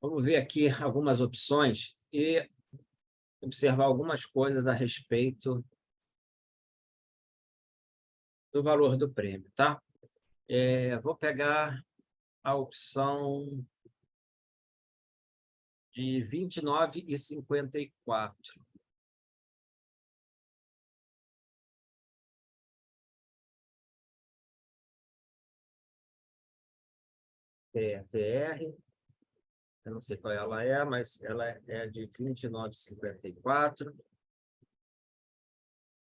Vamos ver aqui algumas opções e observar algumas coisas a respeito do valor do prêmio, tá? Vou pegar a opção de 29,54. TR, eu não sei qual ela é, mas ela é de 29,54.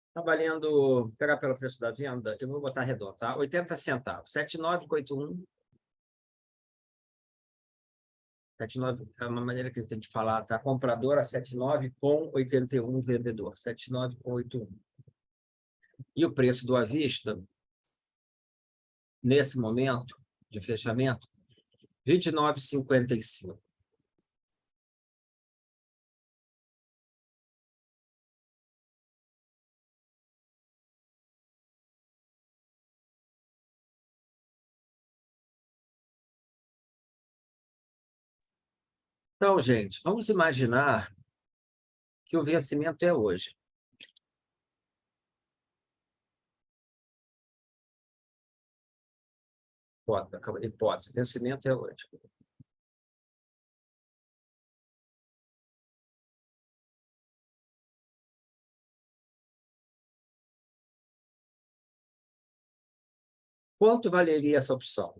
Está valendo, pegar pelo preço da venda, eu vou botar redondo, tá? 80 centavos, 7,981. 79 é uma maneira que a gente fala, tá? Comprador a 79 com 81 vendedor, 79 com 81. E o preço do à vista, nesse momento de fechamento, 29,55. Então, gente, vamos imaginar que o vencimento é hoje. Hipótese, vencimento é hoje. Quanto valeria essa opção?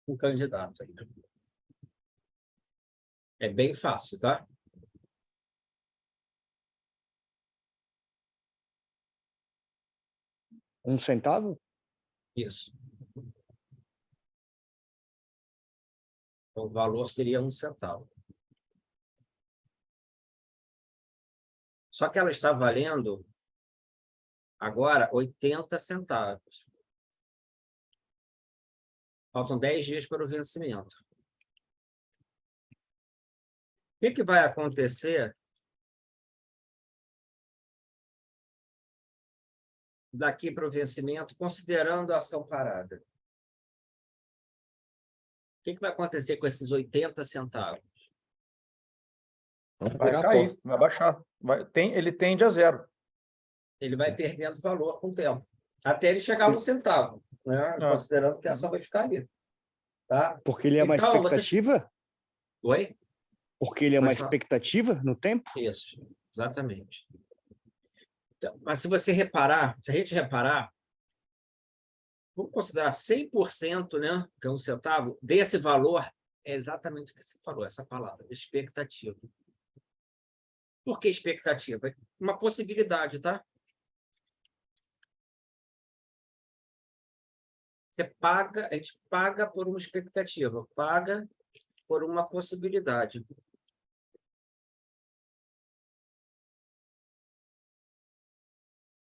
Um candidato aí. É bem fácil, tá? Um centavo? Isso. O valor seria 1 centavo. Só que ela está valendo agora 80 centavos. Faltam 10 dias para o vencimento. O que vai acontecer daqui para o vencimento, considerando a ação parada? O que vai acontecer com esses 80 centavos? Vai cair, vai baixar. Ele tende a zero. Ele vai perdendo valor com o tempo, até ele chegar a 1 centavo, né? Considerando que a ação vai ficar ali. Tá? Porque ele é uma Então, expectativa? Oi? Porque ele é uma expectativa no tempo? Isso, exatamente. Então, mas se você reparar, se a gente reparar, vamos considerar 100%, né, que é 1 centavo, desse valor é exatamente o que você falou, essa palavra, expectativa. Por que expectativa? Uma possibilidade, tá? Você paga, a gente paga por uma expectativa, paga por uma possibilidade.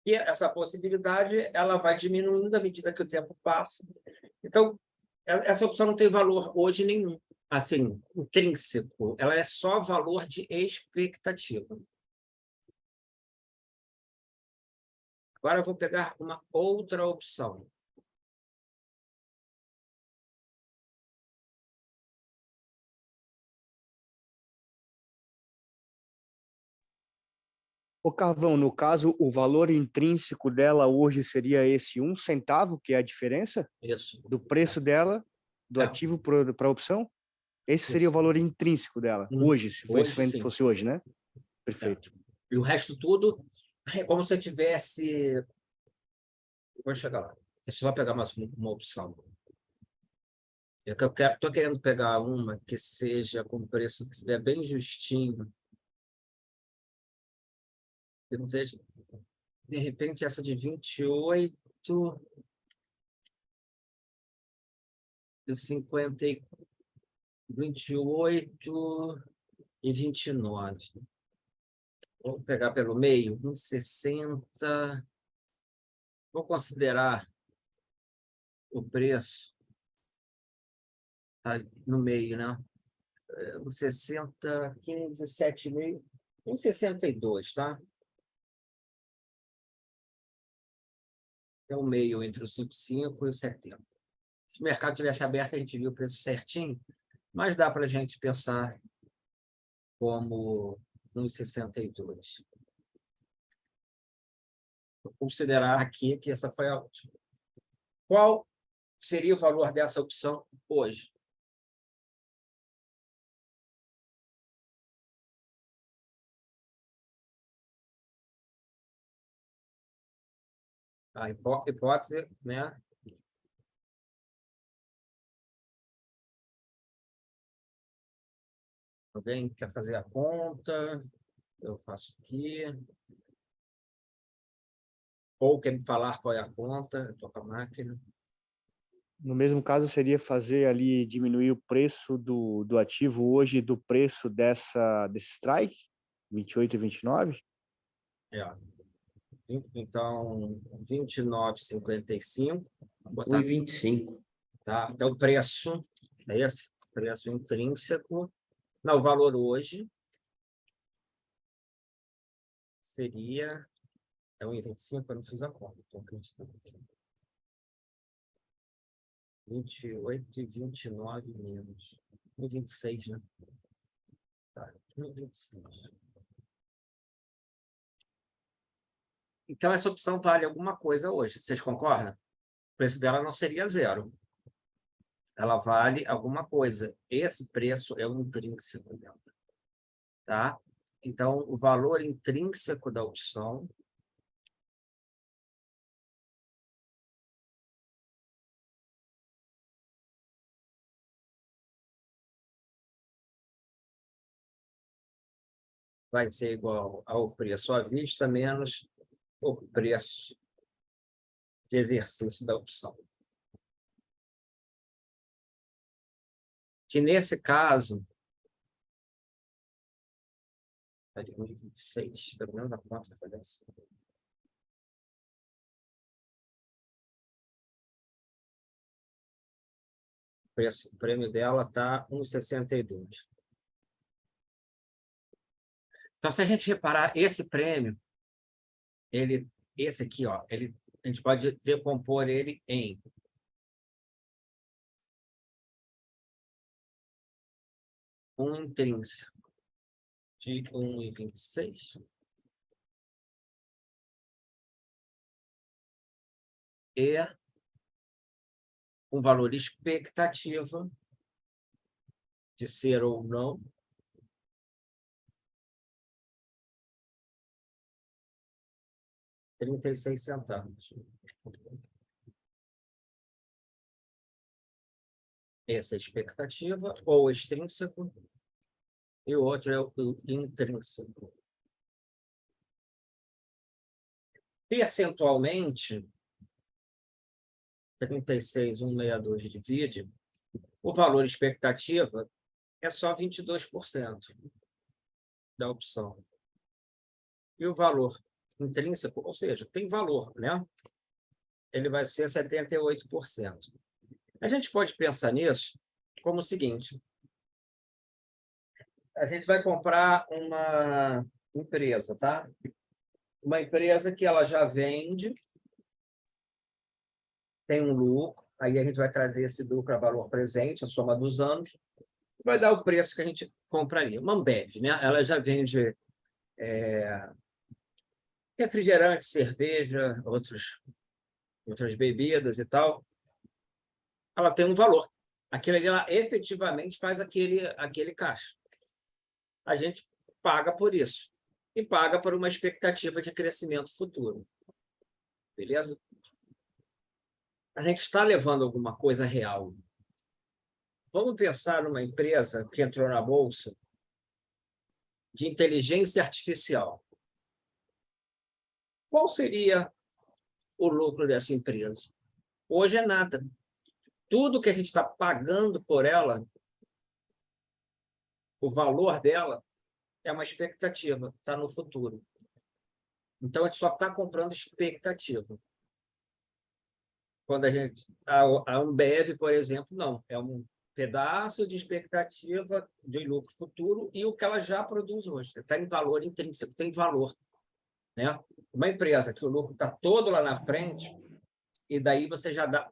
E essa possibilidade ela vai diminuindo à medida que o tempo passa. Então, essa opção não tem valor hoje nenhum, assim, intrínseco. Ela é só valor de expectativa. Agora eu vou pegar uma outra opção. Ô, Carvão, no caso, o valor intrínseco dela hoje seria esse 1 centavo, que é a diferença Isso. do preço dela, do ativo para a opção? Esse seria o valor intrínseco dela, hoje, se fosse hoje, né? Perfeito. E o resto tudo é como se eu tivesse... Vou chegar lá. Deixa eu só pegar mais uma opção. Estou querendo pegar uma que seja com preço que estiver bem justinho. Eu não vejo... De repente, essa de 28... de 50 28 e 29. Vou pegar pelo meio, 1,60. Vou considerar o preço tá no meio, né? 1,60, 15, 7,5, 1,62, tá? É o meio entre o 5,5 e o 70. Se o mercado tivesse aberto, a gente viu o preço certinho, mas dá para a gente pensar como 1,62. Vou considerar aqui que essa foi a última. Qual seria o valor dessa opção hoje? A hipótese, né? Alguém quer fazer a conta? Eu faço aqui. Ou quer me falar qual é a conta? Eu estou com a máquina. No mesmo caso, seria fazer ali, diminuir o preço do ativo hoje do preço desse strike, 28 e 29? É. Então, 29,55. Vou botar 1,25. tá? Então, o preço é esse? Preço intrínseco. Não, o valor hoje seria... É 1,25, eu não fiz a conta. Estou acreditando aqui. 28 e 29 menos. 1,26, né? Tá, 1,26. Então, essa opção vale alguma coisa hoje. Vocês concordam? O preço dela não seria zero. Ela vale alguma coisa. Esse preço é o intrínseco dela. Tá? Então, o valor intrínseco da opção vai ser igual ao preço à vista menos o preço de exercício da opção. Que nesse caso, é de 1,26, pelo menos a conta foi dessa. O prêmio dela está 1,62. Então, se a gente reparar, esse prêmio, esse aqui, ó, a gente pode decompor ele em um intrínseco de 1,26 e um valor expectativa de ser ou não R$ 0,36. Essa é a expectativa, ou extrínseco, e o outro é o intrínseco. Percentualmente, 36,162 divide, o valor expectativa é só 22% da opção. E o valor intrínseco, ou seja, tem valor, né? Ele vai ser 78%. A gente pode pensar nisso como o seguinte: a gente vai comprar uma empresa, tá? Uma empresa que ela já vende, tem um lucro, aí a gente vai trazer esse lucro a valor presente, a soma dos anos, vai dar o preço que a gente compraria. Uma Ambev, né? Ela já vende refrigerante, cerveja, outras bebidas e tal. Ela tem um valor. Aquilo ali, ela efetivamente faz aquele caixa. A gente paga por isso. E paga por uma expectativa de crescimento futuro. Beleza? A gente está levando alguma coisa real. Vamos pensar numa empresa que entrou na Bolsa de inteligência artificial. Qual seria o lucro dessa empresa? Hoje é nada. Tudo que a gente está pagando por ela, o valor dela, é uma expectativa, está no futuro. Então, a gente só está comprando expectativa. Quando a Ambev, por exemplo, não. É um pedaço de expectativa de lucro futuro e o que ela já produz hoje. Está em valor intrínseco, tem valor. Né? Uma empresa que o lucro está todo lá na frente, E daí você já dá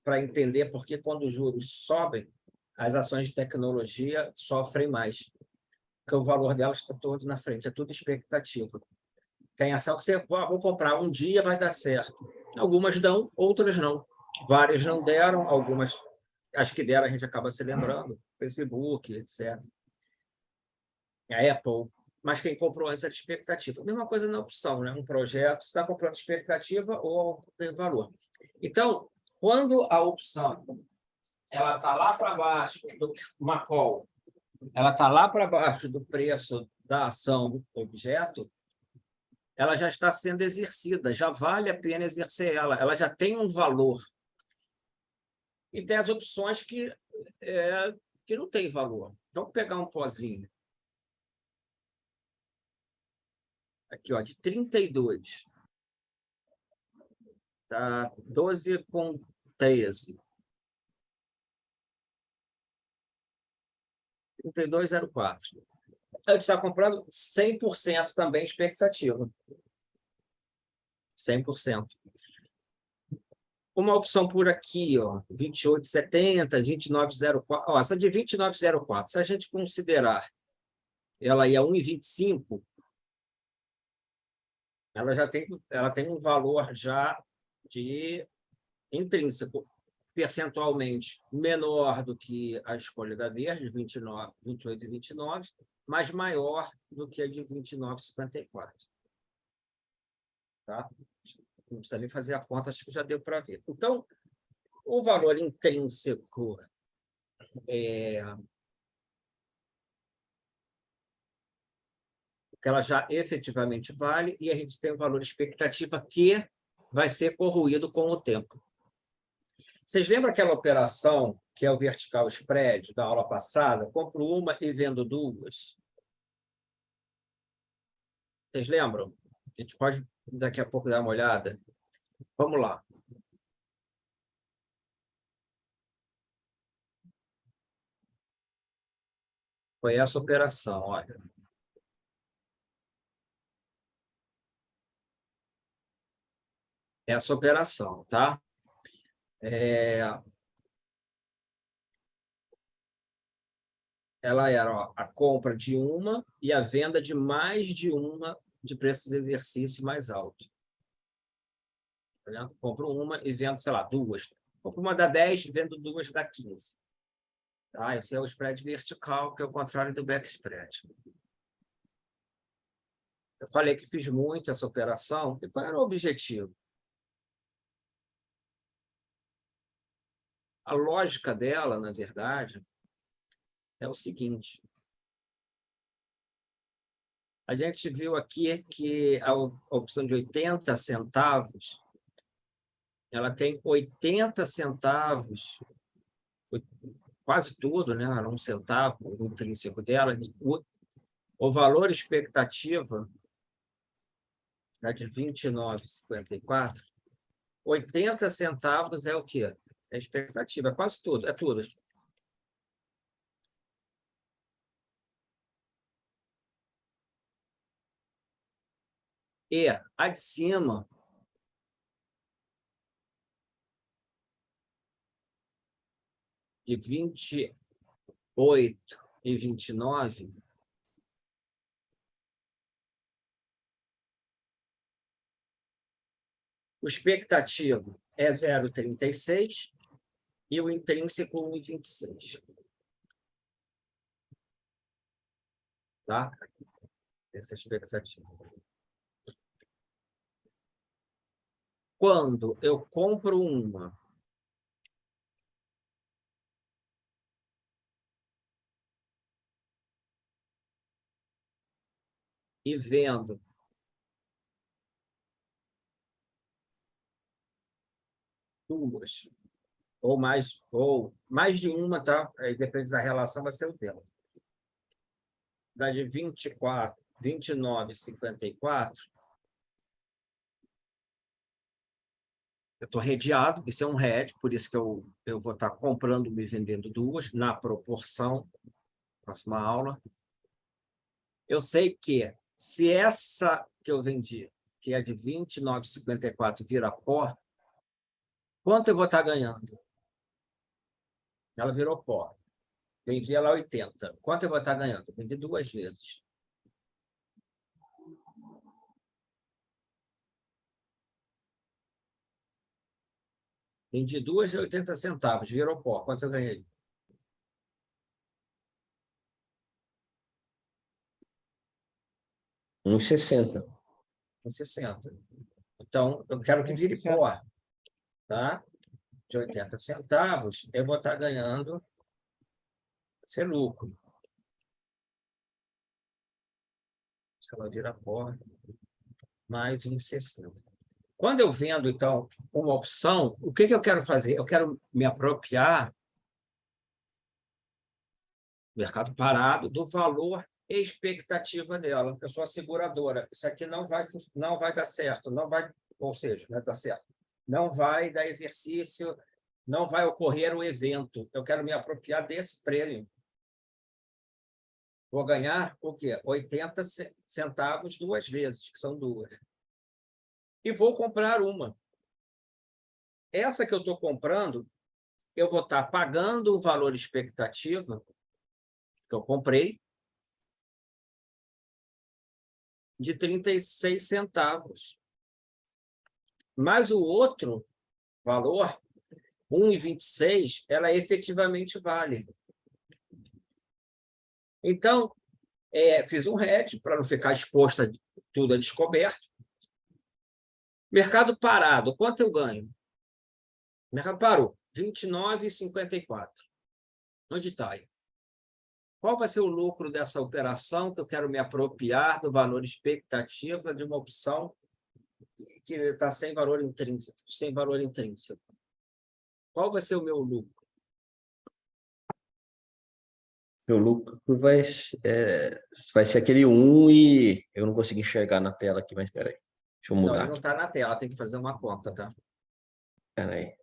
para entender porque quando os juros sobem, as ações de tecnologia sofrem mais, porque o valor delas está todo na frente, é tudo expectativa. Tem ação que você vou comprar um dia, vai dar certo. Algumas dão, outras não. Várias não deram, algumas, as que deram a gente acaba se lembrando, Facebook, etc. A Apple, mas quem comprou antes era expectativa. Mesma coisa na opção, né? Um projeto, você está comprando expectativa ou tem valor. Então, quando a opção ela está lá para baixo, uma call, ela está lá para baixo do preço da ação do objeto, ela já está sendo exercida, já vale a pena exercer ela já tem um valor. E tem as opções que não tem valor. Vamos pegar um pozinho. Aqui, ó, de 32. Tá 12,13. 32,04. A gente está comprando 100% também expectativa. 100%. Uma opção por aqui, ó, 28,70, 29,04. Ó, essa de 29,04, se a gente considerar ela aí a 1,25, ela tem um valor já de intrínseco, percentualmente menor do que a escolha da Verde, 29, 28 e 29, mas maior do que a de 29,54. Tá? Não precisa nem fazer a conta, acho que já deu para ver. Então, o valor intrínseco que ela já efetivamente vale, e a gente tem o valor expectativa que vai ser corroído com o tempo. Vocês lembram aquela operação que é o vertical spread da aula passada? Compro uma e vendo duas. Vocês lembram? A gente pode daqui a pouco dar uma olhada. Vamos lá. Foi essa operação, olha. Essa operação, tá? Ela era, ó, a compra de uma e a venda de mais de uma de preço de exercício mais alto. Tá vendo? Compro uma e vendo, sei lá, duas. Compro uma da 10 e vendo duas da 15. Tá? Esse é o spread vertical, que é o contrário do back spread. Eu falei que fiz muito essa operação. E qual era o objetivo? A lógica dela, na verdade, é o seguinte. A gente viu aqui que a opção de 80 centavos, ela tem 80 centavos, quase tudo, né? Era 1 centavo, o intrínseco dela. O valor expectativa de 29,54, 80 centavos é o quê? É expectativa, é quase tudo, é tudo. E a de cima de 28 e 29, o expectativo é 0,36 e o intrínseco 1,26. Tá? Essa é a expectativa. Quando eu compro uma e vendo duas, ou mais de uma, tá? Aí depende da relação, vai ser o dela. Da de 24, 29,54, eu estou redeado, isso é um hedge, por isso que eu vou estar comprando e vendendo duas, na proporção, próxima aula. Eu sei que, se essa que eu vendi, que é de 29,54, vira pó, Quanto eu vou estar ganhando? Ela virou pó. Vendi ela a 80. Quanto eu vou estar ganhando? Vendi 2 vezes. Vendi 2 de 80 centavos, virou pó. Quanto eu ganhei? R$1,60. 60. Então, eu quero que vire pó, tá? De 80 centavos, eu vou estar ganhando esse lucro. Se ela vira pó, mais em 60. Quando eu vendo, então, uma opção, o que eu quero fazer? Eu quero me apropriar do mercado parado do valor expectativa dela. Eu sou a seguradora. Isso aqui não vai dar certo, não vai, ou seja, não vai dar certo. Não vai dar exercício, não vai ocorrer o evento. Eu quero me apropriar desse prêmio. Vou ganhar o quê? 80 centavos 2 vezes, que são 2. E vou comprar uma. Essa que eu estou comprando, eu vou estar pagando o valor expectativa que eu comprei de 36 centavos. Mas o outro valor, 1,26, ela efetivamente vale. Então, fiz um hedge para não ficar exposto a tudo a descoberto. Mercado parado, quanto eu ganho? Mercado parou, 29,54. Onde está aí? Qual vai ser o lucro dessa operação que eu quero me apropriar do valor expectativa de uma opção que está sem valor intrínseco, sem valor intrínseco? Qual vai ser o meu lucro? Meu lucro vai ser aquele 1 e eu não consigo enxergar na tela aqui, mas espera aí. Deixa eu Não, mudar ele não aqui. está na tela, tem que fazer uma conta, tá? Espera aí.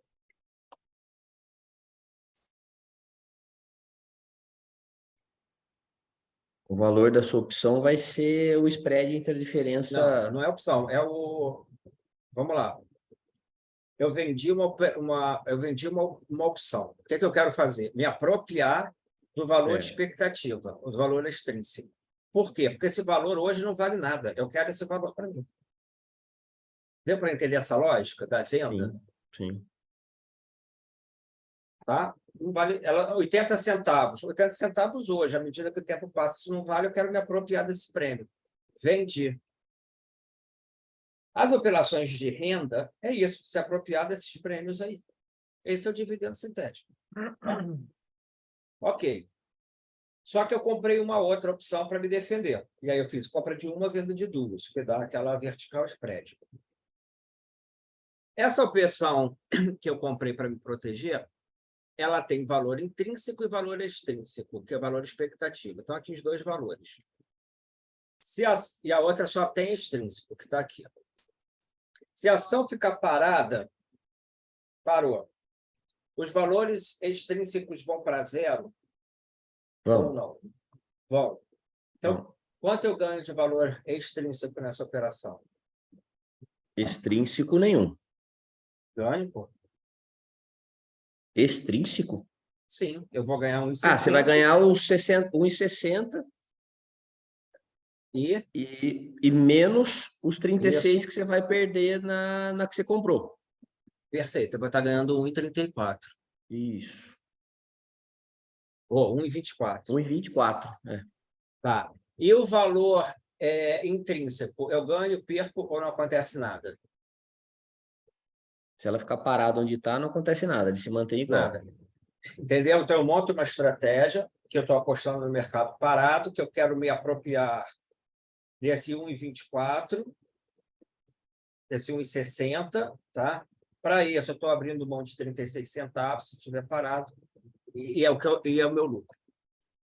O valor da sua opção vai ser o spread entre a Não, diferença. não é opção, é o... Vamos lá. Eu vendi uma opção. O que eu quero fazer? Me apropriar do valor de Certo. expectativa, o valor extrínseco. Por quê? Porque esse valor hoje não vale nada. Eu quero esse valor para mim. Deu para entender essa lógica da venda? Sim, sim. Tá? Não vale, ela, 80 centavos. 80 centavos hoje, à medida que o tempo passa, isso não vale, eu quero me apropriar desse prêmio. Vendi. As operações de renda é isso, se apropriar desses prêmios aí. Esse é o dividendo sintético. Tá? Ok. Só que eu comprei uma outra opção para me defender. E aí eu fiz compra de uma, venda de duas, que dá aquela vertical spread. Essa opção que eu comprei para me proteger, ela tem valor intrínseco e valor extrínseco, que é valor expectativa. Então, aqui os dois valores. E a outra só tem extrínseco, que está aqui. Se a ação ficar parada, parou. Os valores extrínsecos vão para zero ou Vamos. não? Vão. Então, Vamos. quanto eu ganho de valor extrínseco nessa operação? Extrínseco nenhum. Ganho, pô. Extrínseco? Sim, eu vou ganhar Ah, você vai 1,60 ganhar os 1,60 e e menos os 36 isso, que você vai perder na que você comprou. perfeito. Eu vou estar ganhando 1,34 Isso. ou 1,24. 1,24. É. Tá. E o valor intrínseco, eu ganho, perco ou não acontece nada? Se ela ficar parada onde está, não acontece nada, ele se mantém igual. Nada. Entendeu? Então, eu monto uma estratégia que eu estou apostando no mercado parado, que eu quero me apropriar desse 1,24, desse 1,60, tá? Para isso, eu estou abrindo mão de 36 centavos, se estiver parado, e é o meu lucro.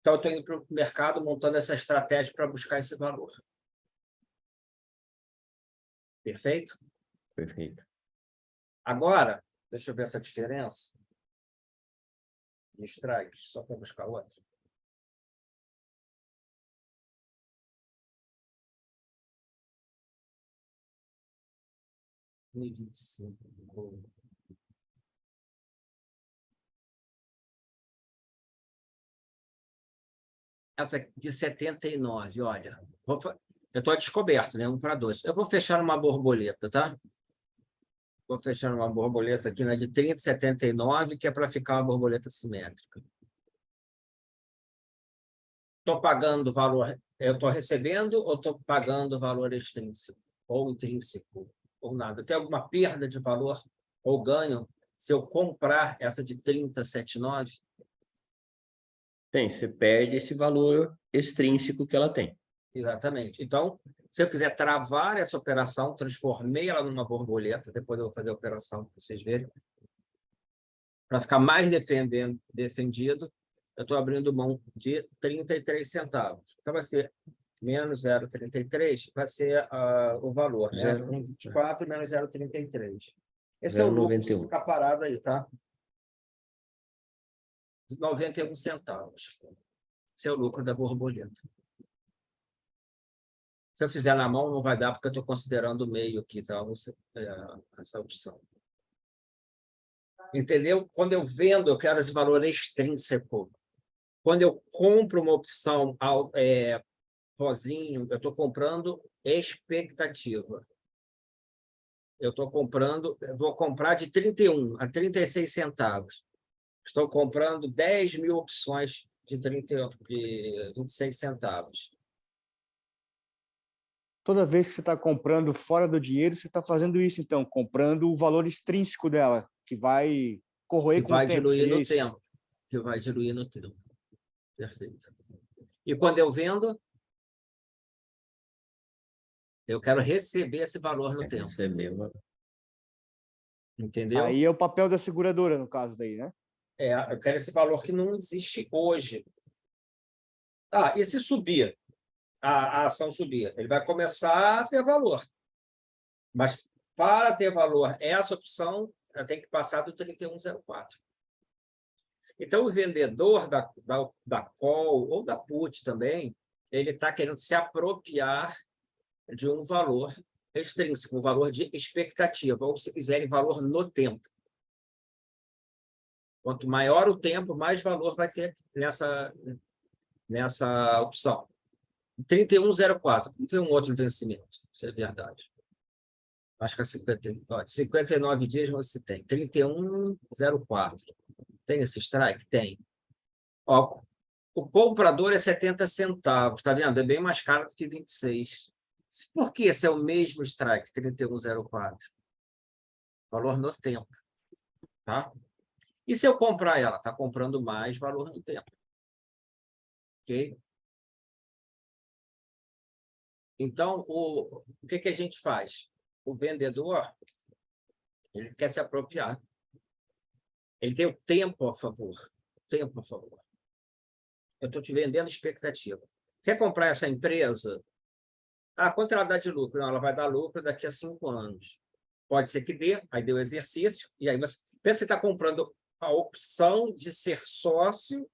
Então, eu estou indo para o mercado montando essa estratégia para buscar esse valor. Perfeito? Perfeito. Agora, deixa eu ver essa diferença de strikes, só para buscar outra. essa de 79, olha. Eu estou descoberto, né? 1 para 2. Eu vou fechar uma borboleta, tá? Vou fechar uma borboleta aqui na de 30,79, que é para ficar uma borboleta simétrica. Estou pagando valor, eu estou recebendo ou estou pagando valor extrínseco? Ou intrínseco? Ou nada? Tem alguma perda de valor ou ganho se eu comprar essa de 30,79? Tem, você perde esse valor extrínseco que ela tem. Exatamente. Então, se eu quiser travar essa operação, transformei ela numa borboleta, depois eu vou fazer a operação para vocês verem, para ficar mais defendido, eu estou abrindo mão de 33 centavos. Então, vai ser menos 0,33, vai ser o valor, né? 1,24 menos 0,33. Esse é o lucro, se 0,91. ficar parado aí, tá? 91 centavos. Esse é o lucro da borboleta. Se eu fizer na mão, não vai dar, porque eu estou considerando o meio aqui, tá? Essa opção. Entendeu? Quando eu vendo, eu quero esse valor extrínseco. Quando eu compro uma opção sozinho, eu estou comprando expectativa. Eu vou comprar de 31 a 36 centavos. Estou comprando 10 mil opções de 26 centavos. Toda vez que você está comprando fora do dinheiro, você está fazendo isso, então, comprando o valor extrínseco dela, que vai corroer com o tempo. Diluir Seria no isso? tempo. Que vai diluir no tempo. Perfeito. E quando eu vendo, eu quero receber esse valor no tempo. Recebeu. Entendeu? Aí é o papel da seguradora, no caso daí, né? Eu quero esse valor que não existe hoje. E se subir? A ação subir? Ele vai começar a ter valor. Mas, para ter valor, essa opção tem que passar do 31,04. Então, o vendedor da call ou da put também, ele está querendo se apropriar de um valor extrínseco, um valor de expectativa, ou, se quiserem, valor no tempo. Quanto maior o tempo, mais valor vai ter nessa opção. 31,04. Não tem um outro vencimento, isso é verdade. Acho que é 59 dias você tem. 31,04. Tem esse strike? Tem. Ó, o comprador é 70 centavos, tá vendo? É bem mais caro do que 26. Por que esse é o mesmo strike, 31,04? Valor no tempo. Tá? E se eu comprar ela? Está comprando mais valor no tempo. Ok? Então, o que a gente faz? O vendedor, ele quer se apropriar. Ele tem o tempo a favor. Tempo a favor. Eu estou te vendendo expectativa. Quer comprar essa empresa? Quanto ela dá de lucro? Não, ela vai dar lucro daqui a 5 anos. Pode ser que dê, aí deu exercício, e aí você pensa que está comprando a opção de ser sócio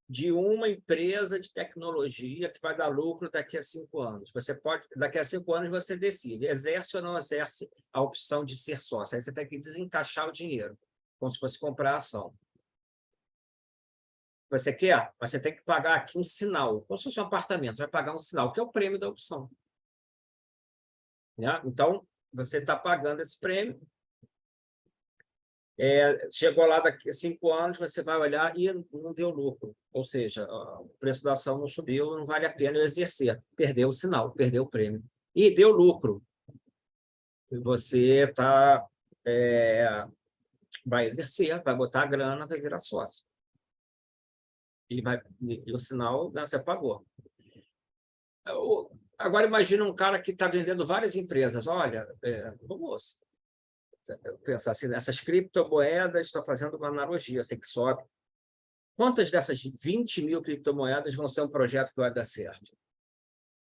de uma empresa de tecnologia que vai dar lucro daqui a 5 anos. Daqui a 5 anos você decide, exerce ou não exerce a opção de ser sócio. Aí você tem que desencaixar o dinheiro, como se fosse comprar a ação. Você quer? Você tem que pagar aqui um sinal, como se fosse um apartamento, vai pagar um sinal, que é o prêmio da opção. Né? Então, você está pagando esse prêmio. Chegou lá daqui a 5 anos, você vai olhar e não deu lucro. Ou seja, o preço da ação não subiu, não vale a pena eu exercer. Perdeu o sinal, perdeu o prêmio. E deu lucro. Você vai exercer, vai botar a grana, vai virar sócio. E o sinal, né, você pagou. Agora, imagina um cara que está vendendo várias empresas. Olha, vamos pensar assim, essas criptomoedas, estou fazendo uma analogia, sei que sobe. Quantas dessas 20 mil criptomoedas vão ser um projeto que vai dar certo?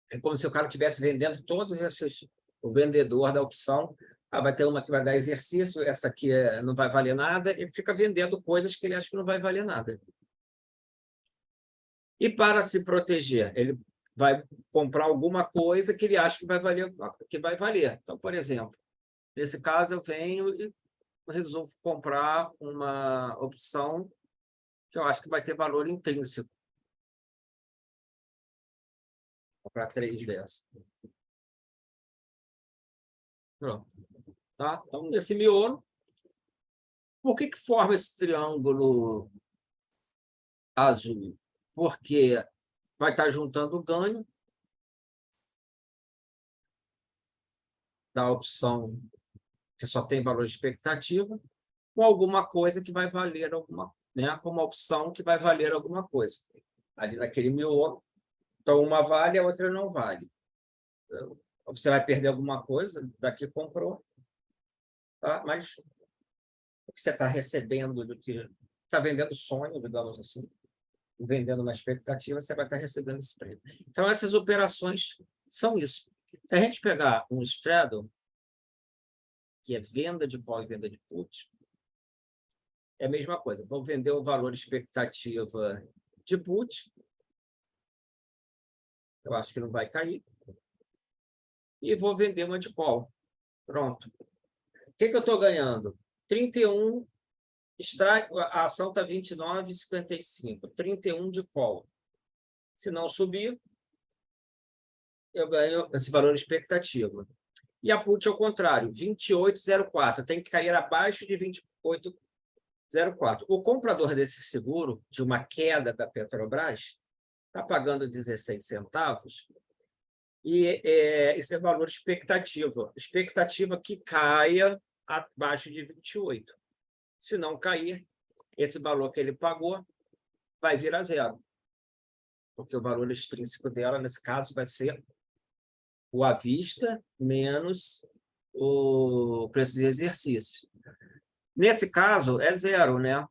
É como se o cara estivesse vendendo todos esses... O vendedor da opção, vai ter uma que vai dar exercício, essa aqui não vai valer nada, e fica vendendo coisas que ele acha que não vai valer nada. E para se proteger, ele vai comprar alguma coisa que ele acha que vai valer. Então, por exemplo, nesse caso, eu venho e resolvo comprar uma opção que eu acho que vai ter valor intrínseco. Comprar 3 dessas. Pronto. Tá? Então, nesse miolo, por que forma esse triângulo azul? Porque vai estar juntando o ganho da opção que só tem valor de expectativa com alguma coisa que vai valer alguma, né? Com uma opção que vai valer alguma coisa. Ali naquele miolo, então uma vale, a outra não vale. Você vai perder alguma coisa daqui comprou, tá? Mas o que você está recebendo do que está vendendo sonho, digamos assim, vendendo uma expectativa, você vai estar recebendo esse prêmio. Então, essas operações são isso. Se a gente pegar um straddle, que é venda de call e venda de put, é a mesma coisa. Vou vender o valor expectativa de put, eu acho que não vai cair, e vou vender uma de call. Pronto. O que eu estou ganhando? 31, a ação está 29,55, 31 de call. Se não subir, eu ganho esse valor expectativa. E a put, ao contrário, 28,04. Tem que cair abaixo de 28,04. O comprador desse seguro, de uma queda da Petrobras, está pagando 16 centavos, e esse é valor expectativa. Expectativa que caia abaixo de 28. Se não cair, esse valor que ele pagou vai virar zero. Porque o valor extrínseco dela, nesse caso, vai ser o à vista menos o preço de exercício. Nesse caso, é zero, né?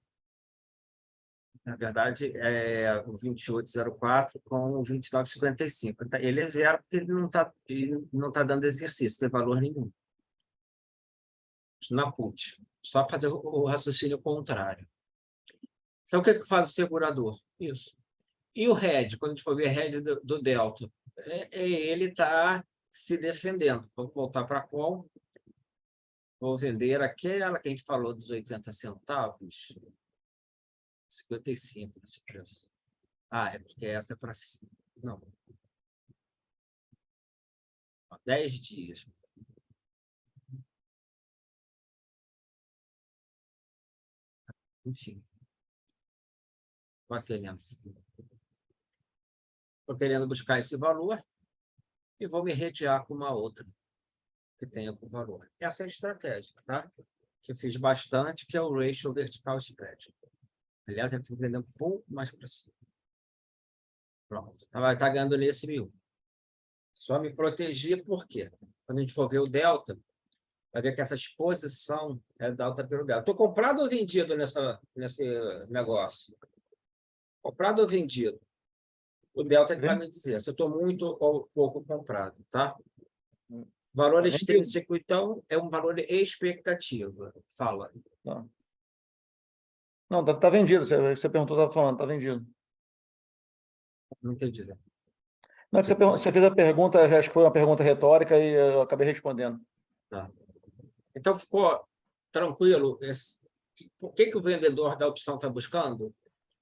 Na verdade, é o 28,04 com o 29,55. Ele é zero porque ele não está dando exercício, não tem valor nenhum. Na put. Só fazer o raciocínio contrário. Então, o que faz o segurador? Isso. E o hedge, quando a gente for ver hedge do delta, ele está se defendendo. Vamos voltar para qual? Vou vender aquela que a gente falou dos 80 centavos. 55 esse preço. É porque essa é para... Não. 10 dias. Enfim. Estou querendo buscar esse valor e vou me redear com uma outra que tenha com valor. Essa é a estratégia, tá? Que eu fiz bastante, que é o ratio vertical spread. Aliás, eu estou vendendo um pouco mais para cima. Pronto. Vai estar ganhando nesse 1000. Só me proteger, por quê? Quando a gente for ver o delta, vai ver que essa exposição é delta pelo delta. Estou comprado ou vendido nesse negócio? Comprado ou vendido? O delta que vai me dizer se eu estou muito ou pouco comprado, tá? Valor extrínseco, então, é um valor expectativa. Fala. Não, tá vendido. Você perguntou, estava falando, está vendido. Não entendi. Não, você fez a pergunta, acho que foi uma pergunta retórica e eu acabei respondendo. Tá. Então, ficou tranquilo o que o vendedor da opção está buscando?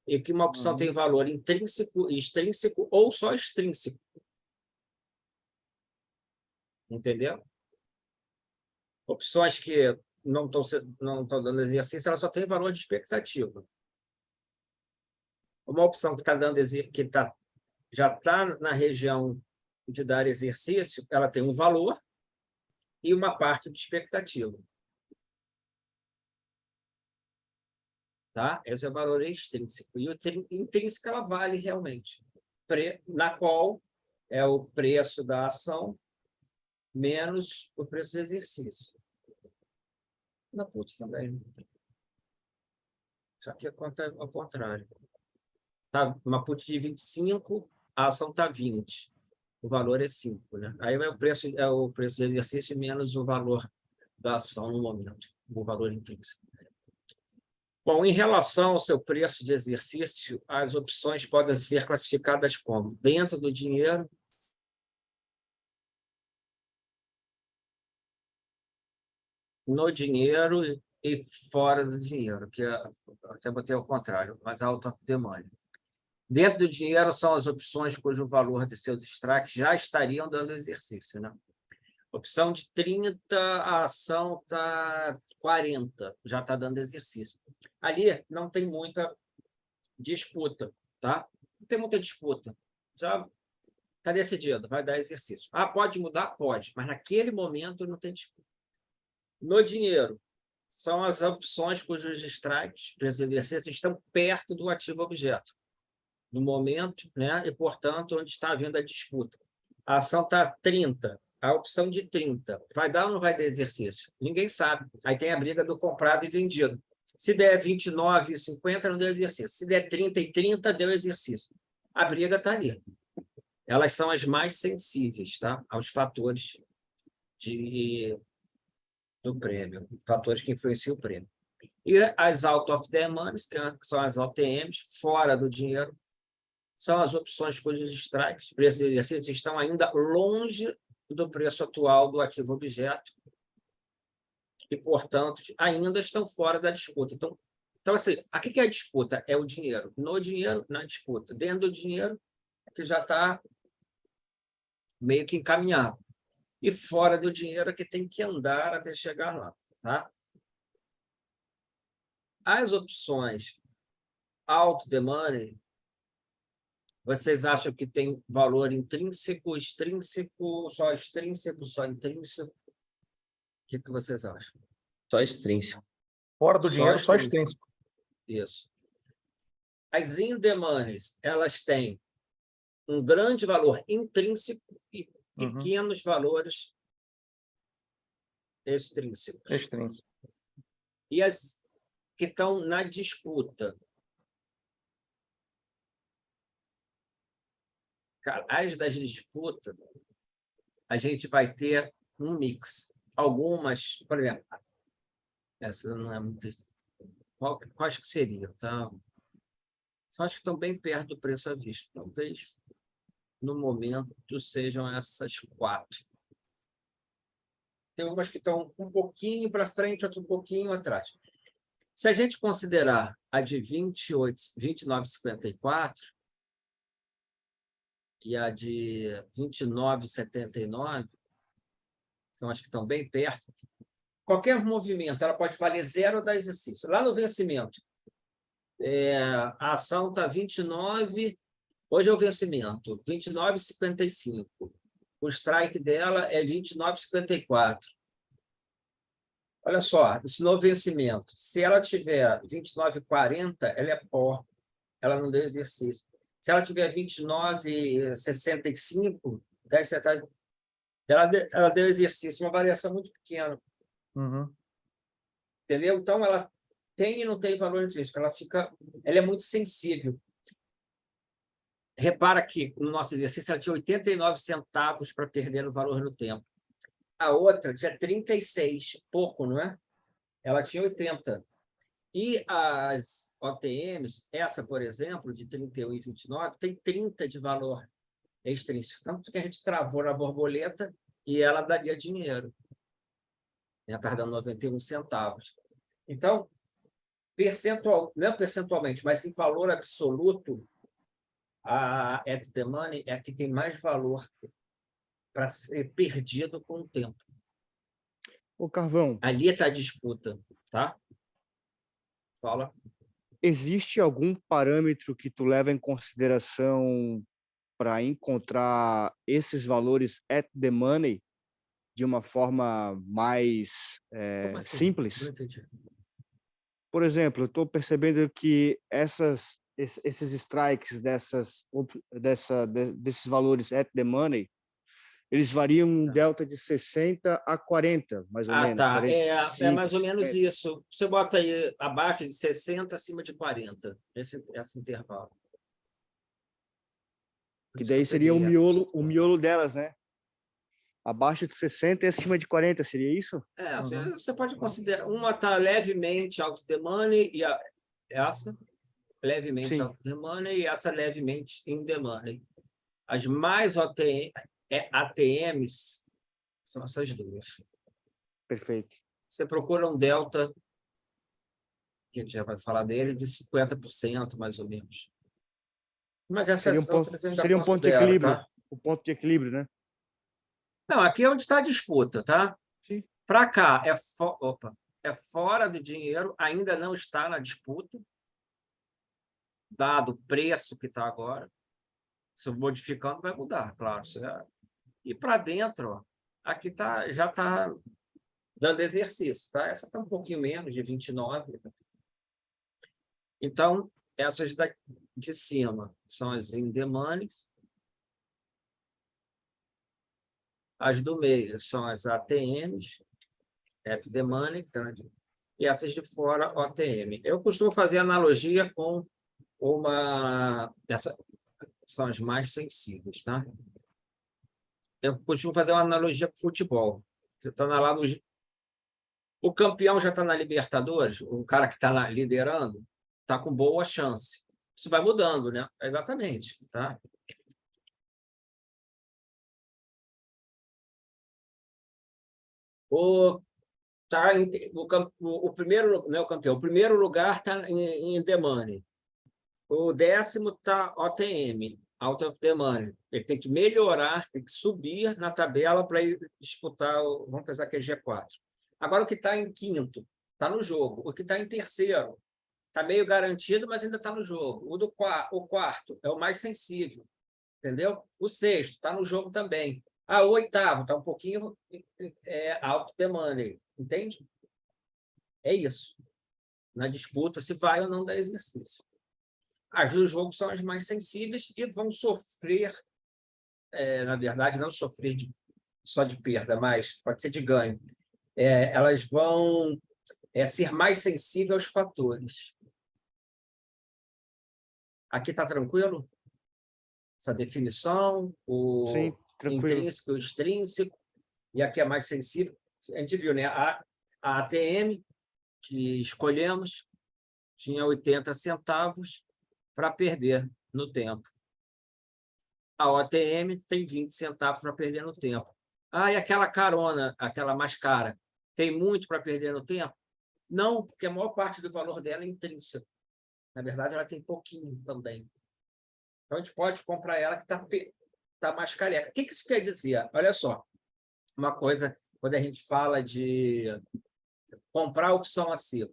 E que uma opção tem valor intrínseco, extrínseco ou só extrínseco. Entendeu? Opções que não estão dando exercício, ela só tem valor de expectativa. Uma opção que está dando que já está na região de dar exercício, ela tem um valor e uma parte de expectativa. Tá? Esse é o valor extrínseco. E o intrínseco, ela vale realmente. Na qual é o preço da ação menos o preço do exercício. Na put também. Só que é ao contrário. Tá? Uma put de 25, a ação está 20. O valor é 5. Né? Aí é o preço do exercício menos o valor da ação no momento, o valor intrínseco. Bom, em relação ao seu preço de exercício, as opções podem ser classificadas como dentro do dinheiro, no dinheiro e fora do dinheiro, que você botei ao contrário, mais alto demanda. Dentro do dinheiro são as opções cujo valor de seus strikes já estariam dando exercício, né? Opção de 30, a ação está 40, já está dando exercício. Ali não tem muita disputa, tá? Não tem muita disputa. Já está decidido, vai dar exercício. Ah, pode mudar? Pode, mas naquele momento não tem disputa. No dinheiro, são as opções cujos strikes, os exercícios, estão perto do ativo objeto, no momento, né? E, portanto, onde está havendo a disputa. A ação está 30, a opção de 30. Vai dar ou não vai dar exercício? Ninguém sabe. Aí tem a briga do comprado e vendido. Se der 29,50, não deu exercício. Se der 30 e 30, deu exercício. A briga está ali. Elas são as mais sensíveis, tá? Aos fatores do prêmio, fatores que influenciam o prêmio. E as out of the money, que são as OTMs, fora do dinheiro, são as opções cujos strikes, preços de exercício, estão ainda longe do preço atual do ativo objeto e, portanto, ainda estão fora da disputa. Então assim, aqui que é a disputa? É o dinheiro. No dinheiro, na disputa. Dentro do dinheiro, que já está meio que encaminhado. E fora do dinheiro, que tem que andar até chegar lá. Tá? As opções out the money, vocês acham que tem valor intrínseco, extrínseco, só extrínseco, só intrínseco? O que vocês acham? Só extrínseco. Fora do dinheiro, só extrínseco. Isso. As in the moneys, elas têm um grande valor intrínseco e pequenos valores extrínsecos. Extrínseco. E as que estão na disputa? Cara, as das disputas, a gente vai ter um mix. Algumas, por exemplo, essa não é muito... Quais que seriam? Tá? Só acho que estão bem perto do preço à vista. Talvez, no momento, sejam essas 4. Tem umas que estão um pouquinho para frente, outras um pouquinho atrás. Se a gente considerar a de 29,54 e a de 29,79, então acho que estão bem perto, qualquer movimento ela pode valer 0 ou dar exercício. Lá no vencimento, a ação está 29, hoje é o vencimento, 29,55. O strike dela é 29,54. Olha só, isso no vencimento. Se ela tiver 29,40, ela é pó, ela não deu exercício. Se ela tiver 29,65, ela deu exercício, uma variação muito pequena. Entendeu? Então, ela tem e não tem valor intrínseco. Ela é muito sensível. Repara que no nosso exercício ela tinha 89 centavos para perder o valor no tempo. A outra tinha 36, pouco, não é? Ela tinha 80. E as OTMs, essa, por exemplo, de 31,29, tem 30 de valor extrínseco. Tanto que a gente travou na borboleta e ela daria dinheiro. Ela está dando 91 centavos. Então, não percentualmente, mas em valor absoluto, a at the money é a que tem mais valor para ser perdido com o tempo. Ô, Carvão, Ali está a disputa, tá? Fala. existe algum parâmetro que tu leva em consideração para encontrar esses valores at the money de uma forma mais Como assim? simples? Não entendi. Por exemplo, eu estou percebendo que esses strikes desses valores at the money, eles variam um delta de 60 a 40, mais ou menos. Tá. 45, É mais ou menos 50. isso. Você bota aí abaixo de 60, acima de 40, esse intervalo. Que daí seria o miolo delas, né? Abaixo de 60 e acima de 40, seria isso? Você pode considerar. Uma está levemente out the money, e essa levemente Sim. out the money, e essa levemente in the money. As mais ATMs são essas duas. Perfeito. Você procura um delta, que a gente já vai falar dele, de 50%, mais ou menos. Mas essas outras eu ainda seria um ponto de considero, equilíbrio, tá? o ponto de equilíbrio, né? Não, aqui é onde está a disputa, tá? Sim. Para cá é fora do dinheiro, ainda não está na disputa, dado o preço que está agora. Se modificando, vai mudar, claro. E para dentro, ó, aqui já está dando exercício, tá? Essa está um pouquinho menos, de 29. Então, essas de cima são as in the money, as do meio são as ATMs, at the money, e essas de fora, OTM. Eu costumo fazer analogia com essas são as mais sensíveis, tá? Eu costumo fazer uma analogia com futebol. Você está lá no... O campeão já está na Libertadores, o cara que está liderando está com boa chance. Isso vai mudando, né? Exatamente, tá? O primeiro, não é o campeão, o primeiro lugar está em the money. O 10º está OTM, out of the money. Ele tem que melhorar, tem que subir na tabela para ir disputar, vamos pensar que é G4. Agora, o que está em quinto está no jogo. O que está em terceiro está meio garantido, mas ainda está no jogo. O quarto é o mais sensível, entendeu? O sexto está no jogo também. O oitavo está um pouquinho out the money, entende? É isso. Na disputa, se vai ou não dar exercício. As do jogo são as mais sensíveis e vão sofrer, na verdade, não sofrer só de perda, mas pode ser de ganho. Elas vão ser mais sensíveis aos fatores. Aqui está tranquilo? Essa definição, o tranquilo. intrínseco e o extrínseco, e aqui é mais sensível. A gente viu, né? A ATM, que escolhemos, tinha 80 centavos para perder no tempo. A OTM tem 20 centavos para perder no tempo. E aquela carona, aquela mais cara, tem muito para perder no tempo? Não, porque a maior parte do valor dela é intrínseco. Na verdade, ela tem pouquinho também. Então, a gente pode comprar ela que está mais careca. O que isso quer dizer? Olha só, uma coisa, quando a gente fala de comprar a opção acima.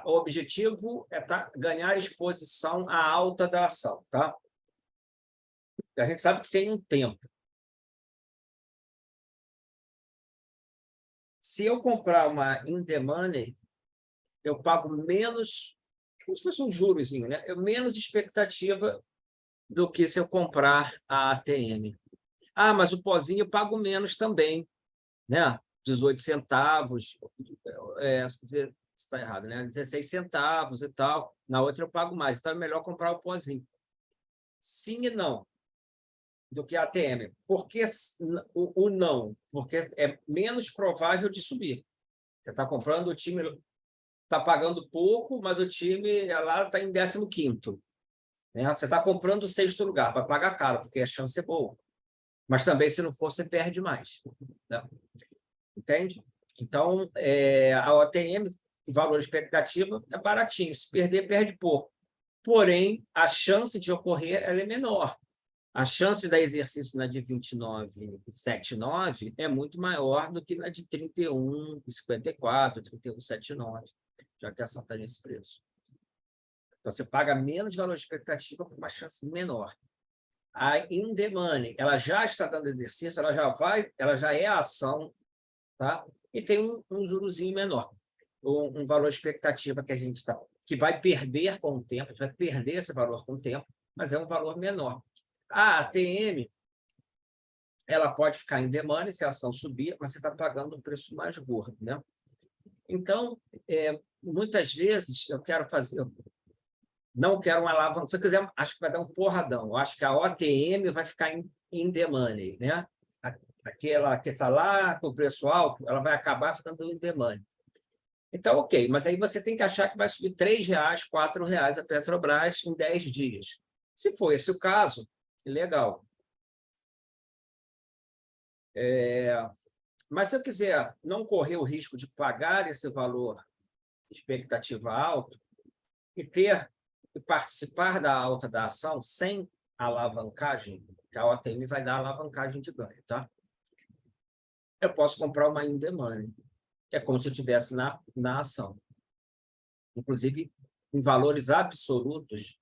O objetivo é ganhar exposição à alta da ação, tá? A gente sabe que tem um tempo. Se eu comprar uma in the money, eu pago menos, como se fosse um jurozinho, né? Menos expectativa do que se eu comprar a ATM. Mas o pozinho eu pago menos também, né? 18 centavos, está errado, né? 16 centavos e tal. Na outra eu pago mais, então é melhor comprar o pozinho. Sim e não, do que a ATM. Por que o não? Porque é menos provável de subir. Você está comprando, o time está pagando pouco, mas o time lá está em 15º. Né? Você está comprando o 6º lugar, vai pagar caro, porque a chance é boa. Mas também, se não for, você perde mais. Né? Entende? Então, a OTM, o valor expectativa, é baratinho. Se perder, perde pouco. Porém, a chance de ocorrer ela é menor. A chance de dar exercício na de 29,79 é muito maior do que na de 31,54, 31,79, já que essa está nesse preço. Então, você paga menos valor de expectativa com uma chance menor. A in the money, ela já está dando exercício, ela já é a ação, tá? E tem um jurozinho menor, um valor de expectativa que a gente que vai perder com o tempo, a gente vai perder esse valor com o tempo, mas é um valor menor. A ATM, ela pode ficar em the money se a ação subir, mas você está pagando um preço mais gordo, né? Então, muitas vezes eu não quero uma alavanca. Se eu quiser, acho que vai dar um porradão. Eu acho que a OTM vai ficar in the money, né? Aquela que está lá com o preço alto, ela vai acabar ficando in the money. Então, ok, mas aí você tem que achar que vai subir R$ 3, R$ 4 a Petrobras em 10 dias. Se for esse o caso, legal. Mas se eu quiser não correr o risco de pagar esse valor de expectativa alto, e participar da alta da ação sem alavancagem, que a OTM vai dar alavancagem de ganho, tá? Eu posso comprar uma in the money. É como se eu estivesse na ação. Inclusive, em valores absolutos,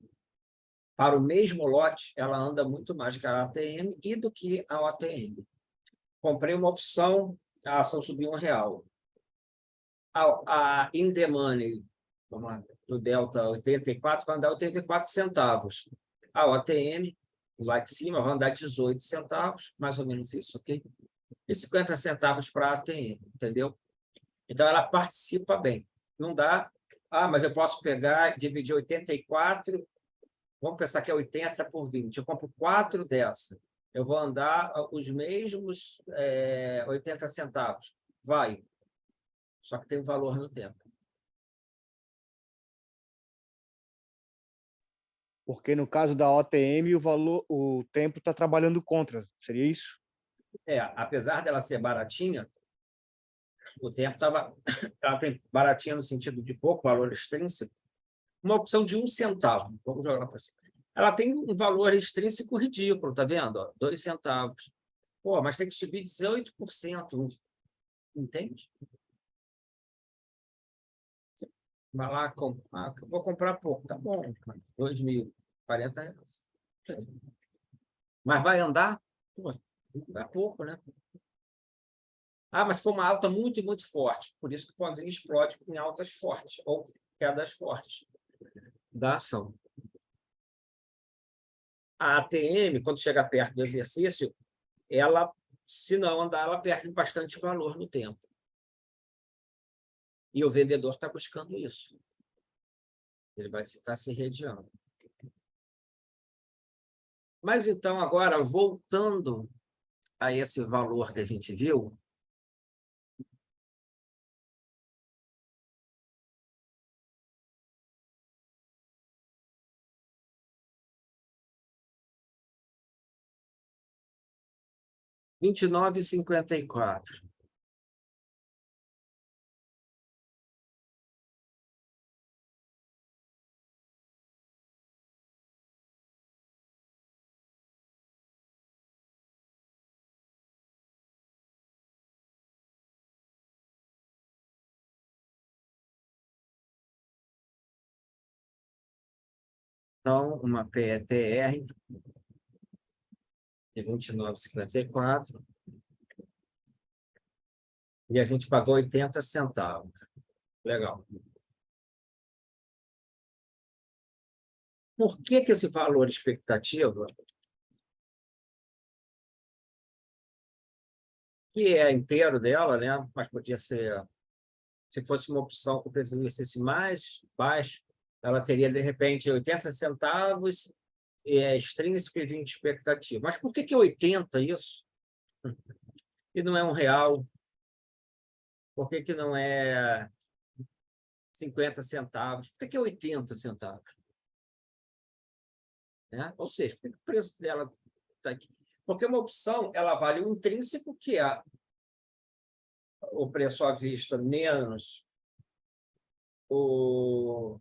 para o mesmo lote, ela anda muito mais que a ATM e do que a OTM. Comprei uma opção, a ação subiu R$1. A in the money, vamos lá, do Delta 84, vai andar 84 centavos. A OTM, lá de cima, vai andar 18 centavos, mais ou menos isso, ok? E 50 centavos para a ATM, entendeu? Então, ela participa bem. Não dá... mas eu posso pegar, dividir 84, vamos pensar que é 80 por 20. Eu compro 4 dessa. Eu vou andar os mesmos 80 centavos. Vai. Só que tem um valor no tempo. Porque no caso da OTM, o tempo está trabalhando contra. Seria isso? Apesar dela ser baratinha, o tempo estava... Ela tem baratinha no sentido de pouco valor extrínseco. Uma opção de 1 centavo. Vamos jogar para cima. Ela tem um valor extrínseco ridículo, tá vendo? Ó, 2 centavos. Pô, mas tem que subir 18%. Entende? Vai lá, vou comprar pouco. Tá bom, R$2.040. Mas vai andar? Pô, é pouco, né? Mas foi uma alta muito, muito forte. Por isso que o pãozinho explode em altas fortes ou quedas fortes da ação. A ATM, quando chega perto do exercício, ela, se não andar, ela perde bastante valor no tempo. E o vendedor está buscando isso. Ele vai estar se redeando. Mas, então, agora, voltando a esse valor que a gente viu, R$29,54. Então, uma PETR de 29,54. E a gente pagou 80 centavos. Legal. Por que esse valor expectativa, que é inteiro dela, né? Mas podia ser, se fosse uma opção com o preço de exercício mais baixo, ela teria, de repente, 80 centavos e é extrínseco de expectativa. Mas por que 80 isso? E não é R$1? Por que não é 50 centavos? Por que 80 centavos? Né? Ou seja, por que o preço dela está aqui? Porque uma opção, ela vale o intrínseco, que é o preço à vista menos o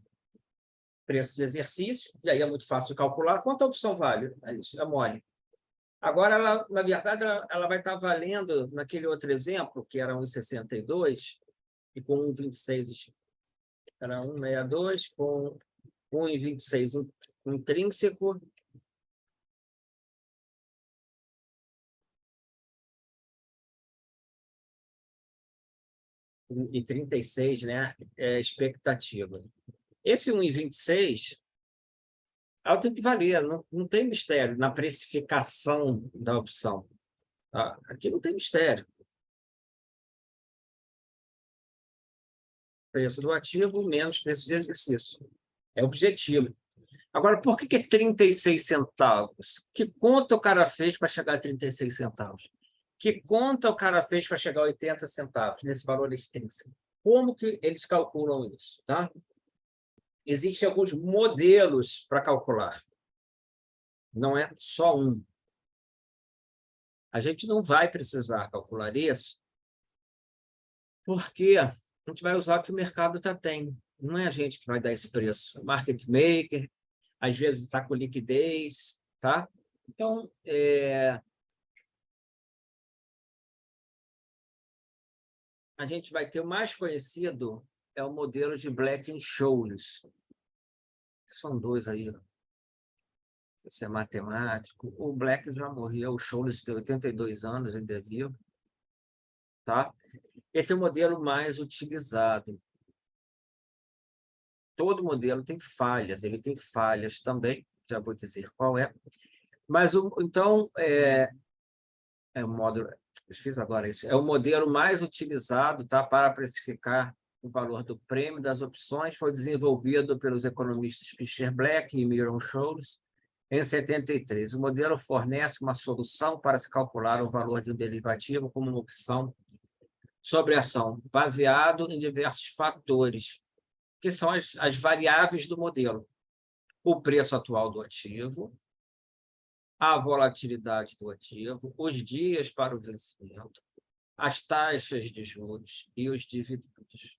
preço de exercício, e aí é muito fácil de calcular. Quanto a opção vale? É isso, é mole. Agora, ela, na verdade, ela vai estar valendo, naquele outro exemplo, que era 1,62, e com 1,26, era 1,62, com 1,26 intrínseco, e 36, né? Expectativa. Esse 1,26, ela tem que valer, não tem mistério na precificação da opção. Tá? Aqui não tem mistério. Preço do ativo menos preço de exercício. É objetivo. Agora, por que 36 centavos? Que conta o cara fez para chegar a 36 centavos? Que conta o cara fez para chegar a 80 centavos, nesse valor extrínseco? Como que eles calculam isso? Tá? Existem alguns modelos para calcular. Não é só um. A gente não vai precisar calcular isso, porque a gente vai usar o que o mercado já tem. não é a gente que vai dar esse preço. O market maker, às vezes está com liquidez, tá? Então, a gente vai ter o mais conhecido é o modelo de Black-Scholes. São dois aí. Você é matemático. O Black já morreu, o Scholes tem 82 anos, ainda é vivo. Tá? Esse é o modelo mais utilizado. Todo modelo tem falhas, ele tem falhas também, já vou dizer qual é. Mas, então, o módulo, eu fiz agora isso, é o modelo mais utilizado, tá, para precificar o valor do prêmio das opções, foi desenvolvido pelos economistas Fischer Black e Myron Scholes em 73. O modelo fornece uma solução para se calcular o valor de um derivativo como uma opção sobre ação, baseado em diversos fatores, que são as variáveis do modelo. O preço atual do ativo, a volatilidade do ativo, os dias para o vencimento, as taxas de juros e os dividendos.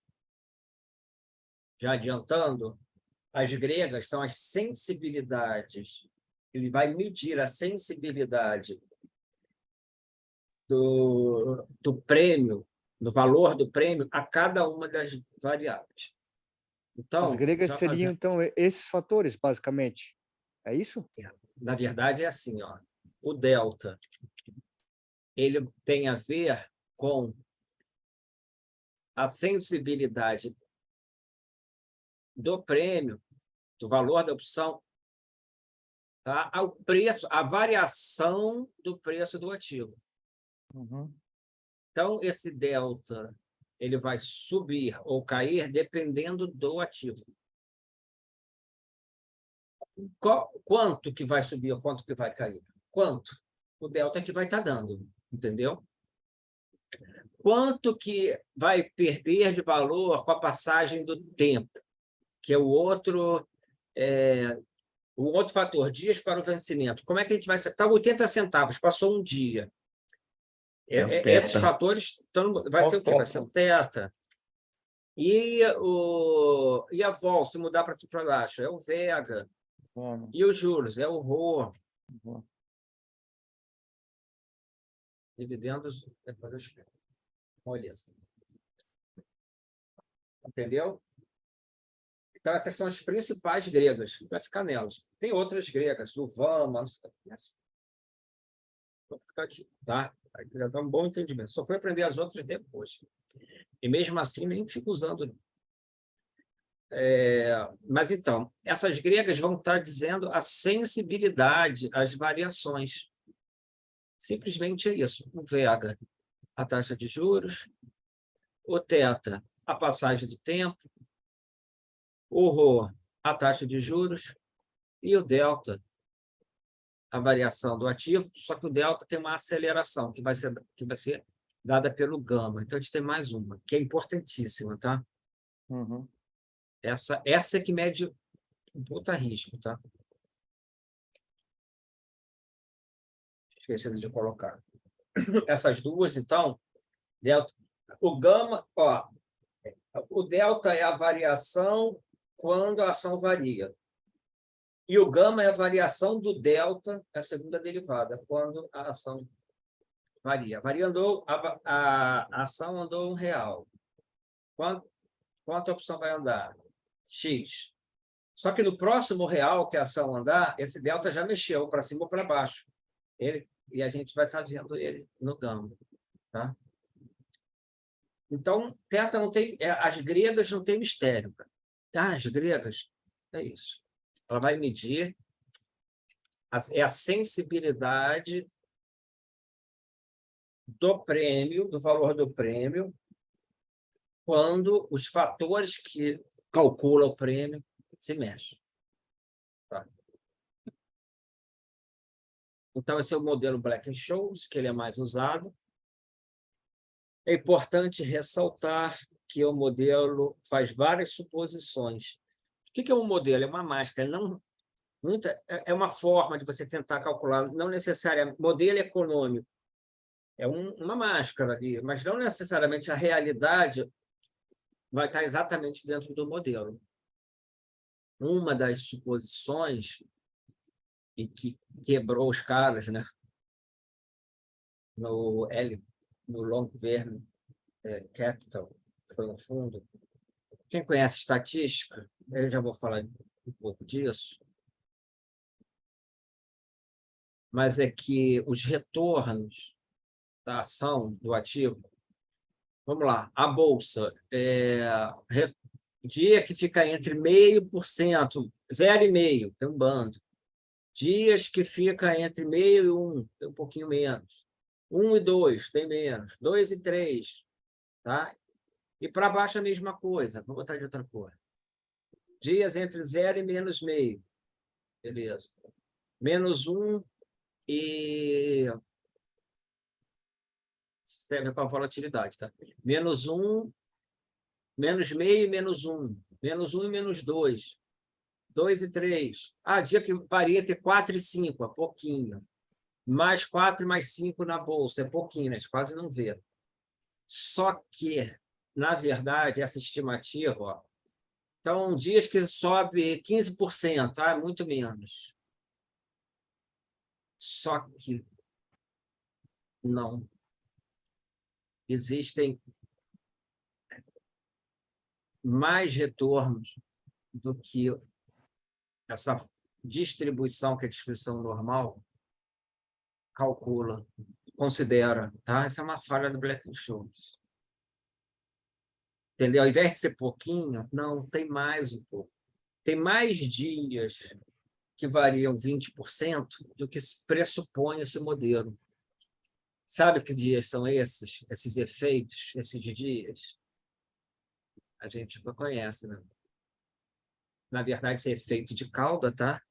Já adiantando, as gregas são as sensibilidades. Ele vai medir a sensibilidade do prêmio, do valor do prêmio, a cada uma das variáveis. Então, as gregas seriam, então, esses fatores, basicamente. É isso? Na verdade, é assim, ó. O delta ele tem a ver com a sensibilidade do prêmio, do valor da opção, tá? Ao preço, a variação do preço do ativo. Uhum. Então, esse delta ele vai subir ou cair dependendo do ativo. Quanto que vai subir ou quanto que vai cair? Quanto? O delta que vai estar dando, entendeu? Quanto que vai perder de valor com a passagem do tempo, que é o outro fator, dias para o vencimento. Como é que a gente vai... Está 80 centavos, passou um dia. Esses fatores vai ser o quê? Vai ser o θ. E a vol, se mudar para baixo, é o vega. E os juros, é o rho. Dividendos, depois eu explico. Olha isso. Entendeu? Então, essas são as principais gregas. Vai ficar nelas. Tem outras gregas, Luvama, vou ficar aqui, tá? Já dá um bom entendimento. Só foi aprender as outras depois. E mesmo assim, nem fico usando. Mas, então, essas gregas vão estar dizendo a sensibilidade às variações. Simplesmente é isso. O vega, a taxa de juros, o θ, a passagem do tempo, o rho, a taxa de juros, e o delta, a variação do ativo, só que o delta tem uma aceleração, que vai ser dada pelo gama. Então, a gente tem mais uma, que é importantíssima, tá? Uhum. Essa é que mede um puta risco, tá? Esqueci de colocar. Essas duas, então, delta. O gama, ó, o delta é a variação quando a ação varia. E o gama é a variação do delta, a segunda derivada, quando a ação varia. Variando, a ação andou R$1. Quanto a opção vai andar? X. Só que no próximo real que a ação andar, esse delta já mexeu para cima ou para baixo. E a gente vai estar vendo ele no gama. Tá? Então, θ não tem... as gregas não tem mistério. As gregas, é isso. Ela vai medir a sensibilidade do prêmio, do valor do prêmio, quando os fatores que calculam o prêmio se mexem. Tá? Então, esse é o modelo Black-Scholes, que ele é mais usado. É importante ressaltar que o modelo faz várias suposições. O que é um modelo? É uma máscara. É uma forma de você tentar calcular, não necessariamente. Modelo econômico é uma máscara ali, mas não necessariamente a realidade vai estar exatamente dentro do modelo. Uma das suposições, e que quebrou os caras, né? no Long-Term Capital, que foi um fundo. Quem conhece estatística, eu já vou falar um pouco disso, mas é que os retornos da ação, do ativo, vamos lá, a Bolsa, dia que fica entre 0,5%, 0,5%, tem um bando. Dias que fica entre 0,5% e 1%, tem um pouquinho menos. 1 e 2, tem menos. 2 e 3, tá? E para baixo a mesma coisa. Vou botar de outra cor. Dias entre 0 e menos meio. Beleza. Menos 1 e... Serve com a volatilidade, tá? Menos 1, menos meio e menos 1. Menos 1 e menos 2. 2 e 3. Dia que varia entre 4 e 5, é pouquinho. Mais 4 e mais 5 na Bolsa, é pouquinho, né? A gente quase não vê. Só que, na verdade, essa estimativa, ó, então, dias que sobe 15%, é muito menos. Só que não. Existem mais retornos do que essa distribuição, que é a distribuição normal, calcula, considera. Tá? Essa é uma falha do Black-Scholes. Entendeu? Ao invés de ser pouquinho, não, tem mais um pouco. Tem mais dias que variam 20% do que se pressupõe esse modelo. Sabe que dias são esses? Esses efeitos, esses dias? A gente não conhece, né? Na verdade, esse é efeito de cauda, tá?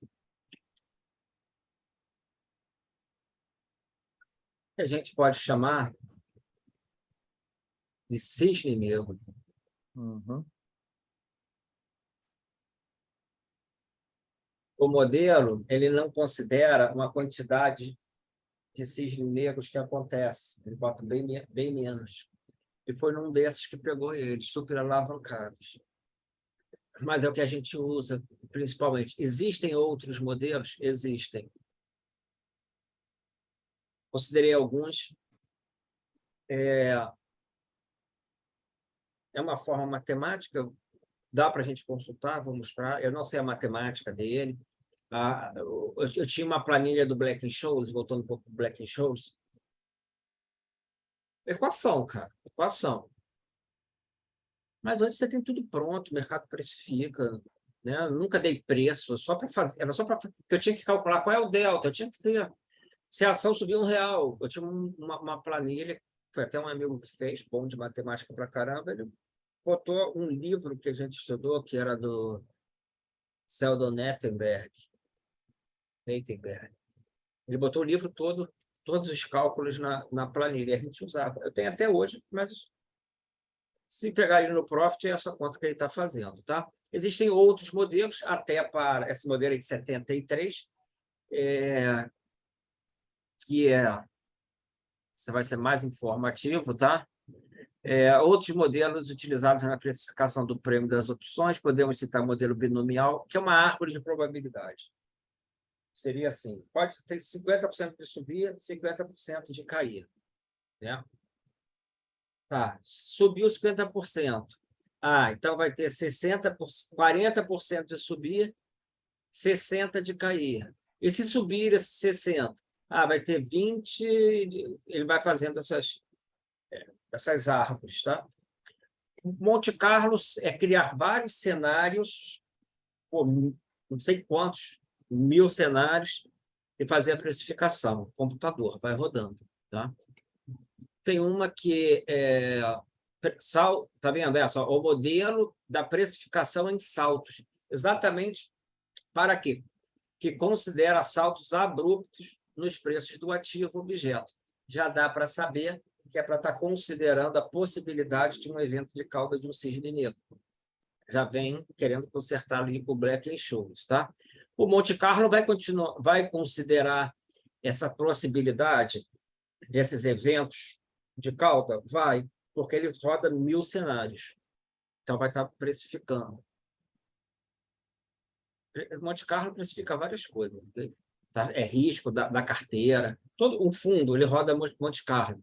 Que a gente pode chamar de cisne negro. Uhum. O modelo, ele não considera uma quantidade de cisnes negros que acontece. Ele bota bem menos. E foi num desses que pegou eles, super alavancados. Mas é o que a gente usa, principalmente. Existem outros modelos? Existem. Considerei alguns. É uma forma matemática, dá para a gente consultar, vou mostrar. Eu não sei a matemática dele. Eu tinha uma planilha do Black-Scholes, voltando um pouco para o Black-Scholes. Equação, cara, equação. Mas hoje você tem tudo pronto, o mercado precifica, né? Eu nunca dei preço, só para fazer, era só para eu tinha que calcular qual é o delta, eu tinha que ter se a ação subir R$1. Eu tinha uma planilha, foi até um amigo que fez, bom de matemática para caramba, ele botou um livro que a gente estudou, que era do Sheldon Nettenberg. Ele botou o livro todo, todos os cálculos na planilha, a gente usava. Eu tenho até hoje, mas se pegar ele no Profit, é essa conta que ele está fazendo. Tá? Existem outros modelos, até para esse modelo aí de 73, que você vai ser mais informativo, tá? Outros modelos utilizados na precificação do prêmio das opções, podemos citar o modelo binomial, que é uma árvore de probabilidade. Seria assim, pode ter 50% de subir, 50% de cair. Né? Tá, subiu 50%. Então vai ter 40% de subir, 60% de cair. E se subir 60%? Vai ter 20%, ele vai fazendo essas árvores. Tá? Monte Carlo é criar vários cenários, não sei quantos, 1000 cenários, e fazer a precificação. O computador vai rodando. Tá? Tem uma que está vendo essa? O modelo da precificação em saltos. Exatamente para quê? Que considera saltos abruptos nos preços do ativo objeto. Já dá para saber que é para estar considerando a possibilidade de um evento de cauda de um cisne negro. Já vem querendo consertar ali com o Black-Scholes, tá? O Monte Carlo vai considerar essa possibilidade desses eventos de cauda? Vai, porque ele roda 1000 cenários. Então, vai estar precificando. Monte Carlo precifica várias coisas. Okay? É risco da carteira. Todo o fundo ele roda Monte Carlo.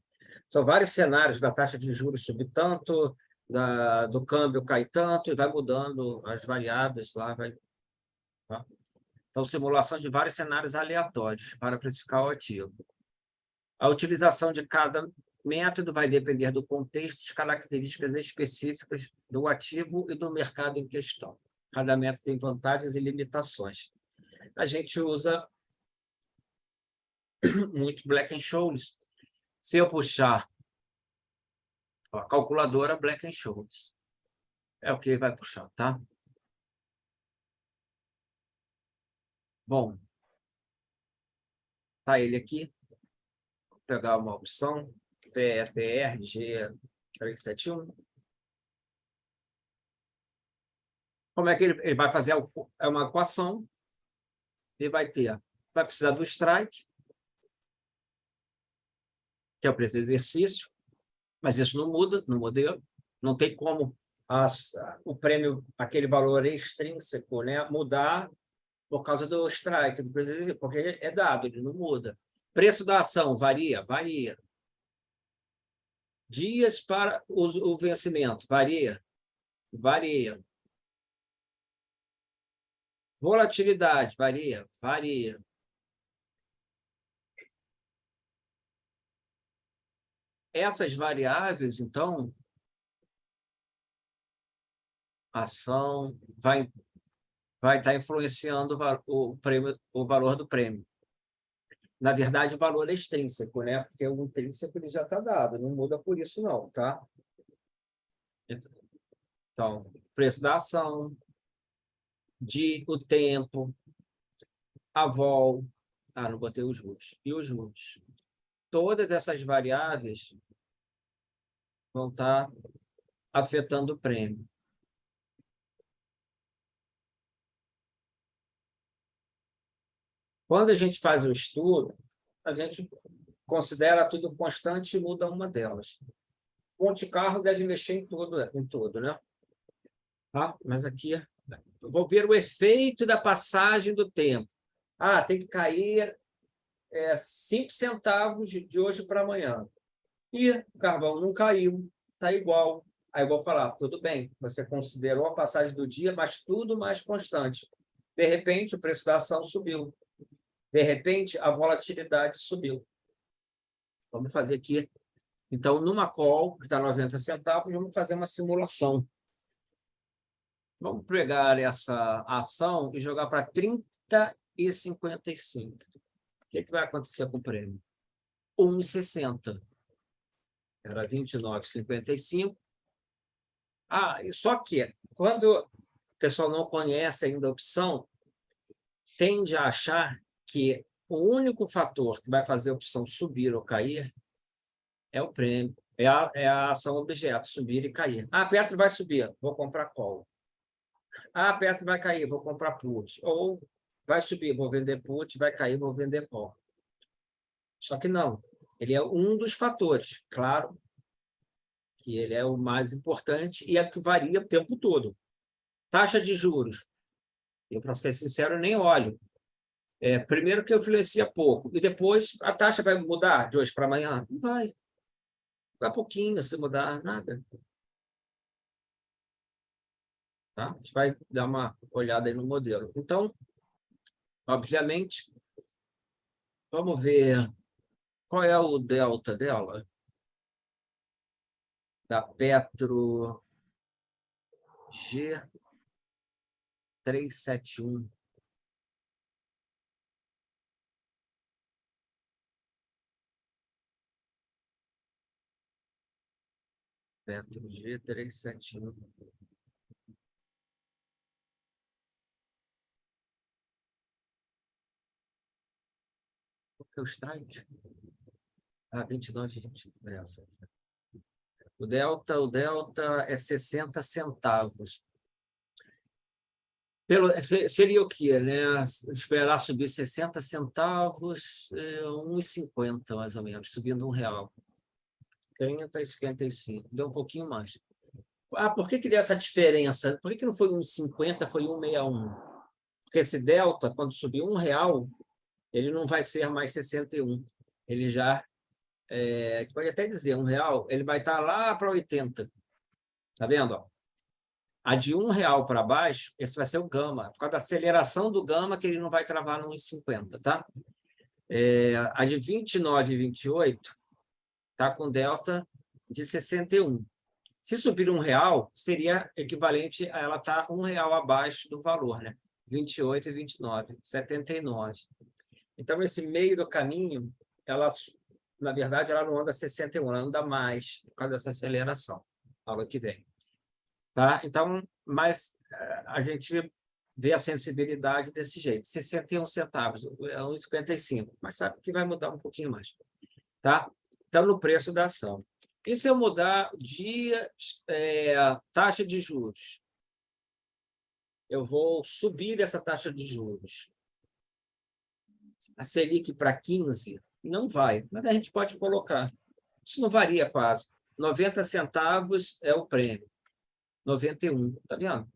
São vários cenários da taxa de juros subir tanto, do câmbio cair tanto, e vai mudando as variáveis lá. Tá? Então, simulação de vários cenários aleatórios para precificar o ativo. A utilização de cada método vai depender do contexto e características específicas do ativo e do mercado em questão. Cada método tem vantagens e limitações. A gente usa muito Black-Scholes. Se eu puxar a calculadora Black-Scholes, é o que vai puxar, tá? Bom, tá ele aqui. Vou pegar uma opção, PETR G371. Como é que ele vai fazer? É uma equação. Ele vai precisar do strike, que é o preço do exercício, mas isso não muda no modelo. Não tem como o prêmio, aquele valor extrínseco, né, mudar por causa do strike, do preço do exercício, porque ele é dado, ele não muda. Preço da ação varia? Varia. Dias para o vencimento? Varia? Varia. Volatilidade? Varia? Varia. Essas variáveis, então, a ação vai estar influenciando o valor do prêmio. Na verdade, o valor é extrínseco, né? Porque o intrínseco ele já está dado, não muda por isso, não, tá? Então, preço da ação, o tempo, a vol. Não botei os juros. E os juros. Todas essas variáveis vão estar afetando o prêmio. Quando a gente faz o estudo, a gente considera tudo constante e muda uma delas. Monte Carlo deve mexer em tudo, né? Mas aqui, vou ver o efeito da passagem do tempo. Tem que cair 5 centavos de hoje para amanhã. E o carvão não caiu, está igual. Aí eu vou falar, tudo bem, você considerou a passagem do dia, mas tudo mais constante. De repente, o preço da ação subiu. De repente, a volatilidade subiu. Vamos fazer aqui. Então, numa call, que está 90 centavos, vamos fazer uma simulação. Vamos pegar essa ação e jogar para 30,55. O que vai acontecer com o prêmio? 1,60. Era 29,55. Só que, quando o pessoal não conhece ainda a opção, tende a achar que o único fator que vai fazer a opção subir ou cair é o prêmio, é a ação objeto, subir e cair. Petro vai subir, vou comprar call. Petro vai cair, vou comprar put. Ou vai subir, vou vender put, vai cair, vou vender call. Só que não, ele é um dos fatores, claro, que ele é o mais importante e é que varia o tempo todo. Taxa de juros. Eu, para ser sincero, nem olho. Primeiro que influencia pouco, e depois a taxa vai mudar de hoje para amanhã? Não vai. Vai pouquinho, se mudar, nada. Tá? A gente vai dar uma olhada aí no modelo. Então, obviamente, vamos ver qual é o delta dela, da Petro G371. Petro G371. Qual que é o strike? 29, gente. O delta é 60 centavos. Seria o quê, né? Esperar subir 60 centavos, 1,50 mais ou menos, subindo R$1. 30,55. Deu um pouquinho mais. Por que deu essa diferença? Por que não foi 1,50, foi 1,61? Porque esse delta, quando subir R$ 1, ele não vai ser mais 61. Ele já, pode até dizer, R$ 1, ele vai estar lá para 80. Está vendo? Ó? A de R$ 1 para baixo, esse vai ser o gama, por causa da aceleração do gama, que ele não vai travar no 1,50, tá? A de 29 e 28 está com delta de 61. Se subir R$ 1, seria equivalente a ela estar R$ 1 abaixo do valor, né? 28 e 29, 79. Então, esse meio do caminho, ela, na verdade, ela não anda 61, ela anda mais, por causa dessa aceleração, aula que vem. Tá? Então, mas a gente vê a sensibilidade desse jeito. 61 centavos, é 1,55, mas sabe que vai mudar um pouquinho mais. Tá? Então, no preço da ação. E se eu mudar taxa de juros? Eu vou subir essa taxa de juros. A Selic para 15 não vai, mas a gente pode colocar. Isso não varia quase. 90 centavos é o prêmio. 91, tá vendo?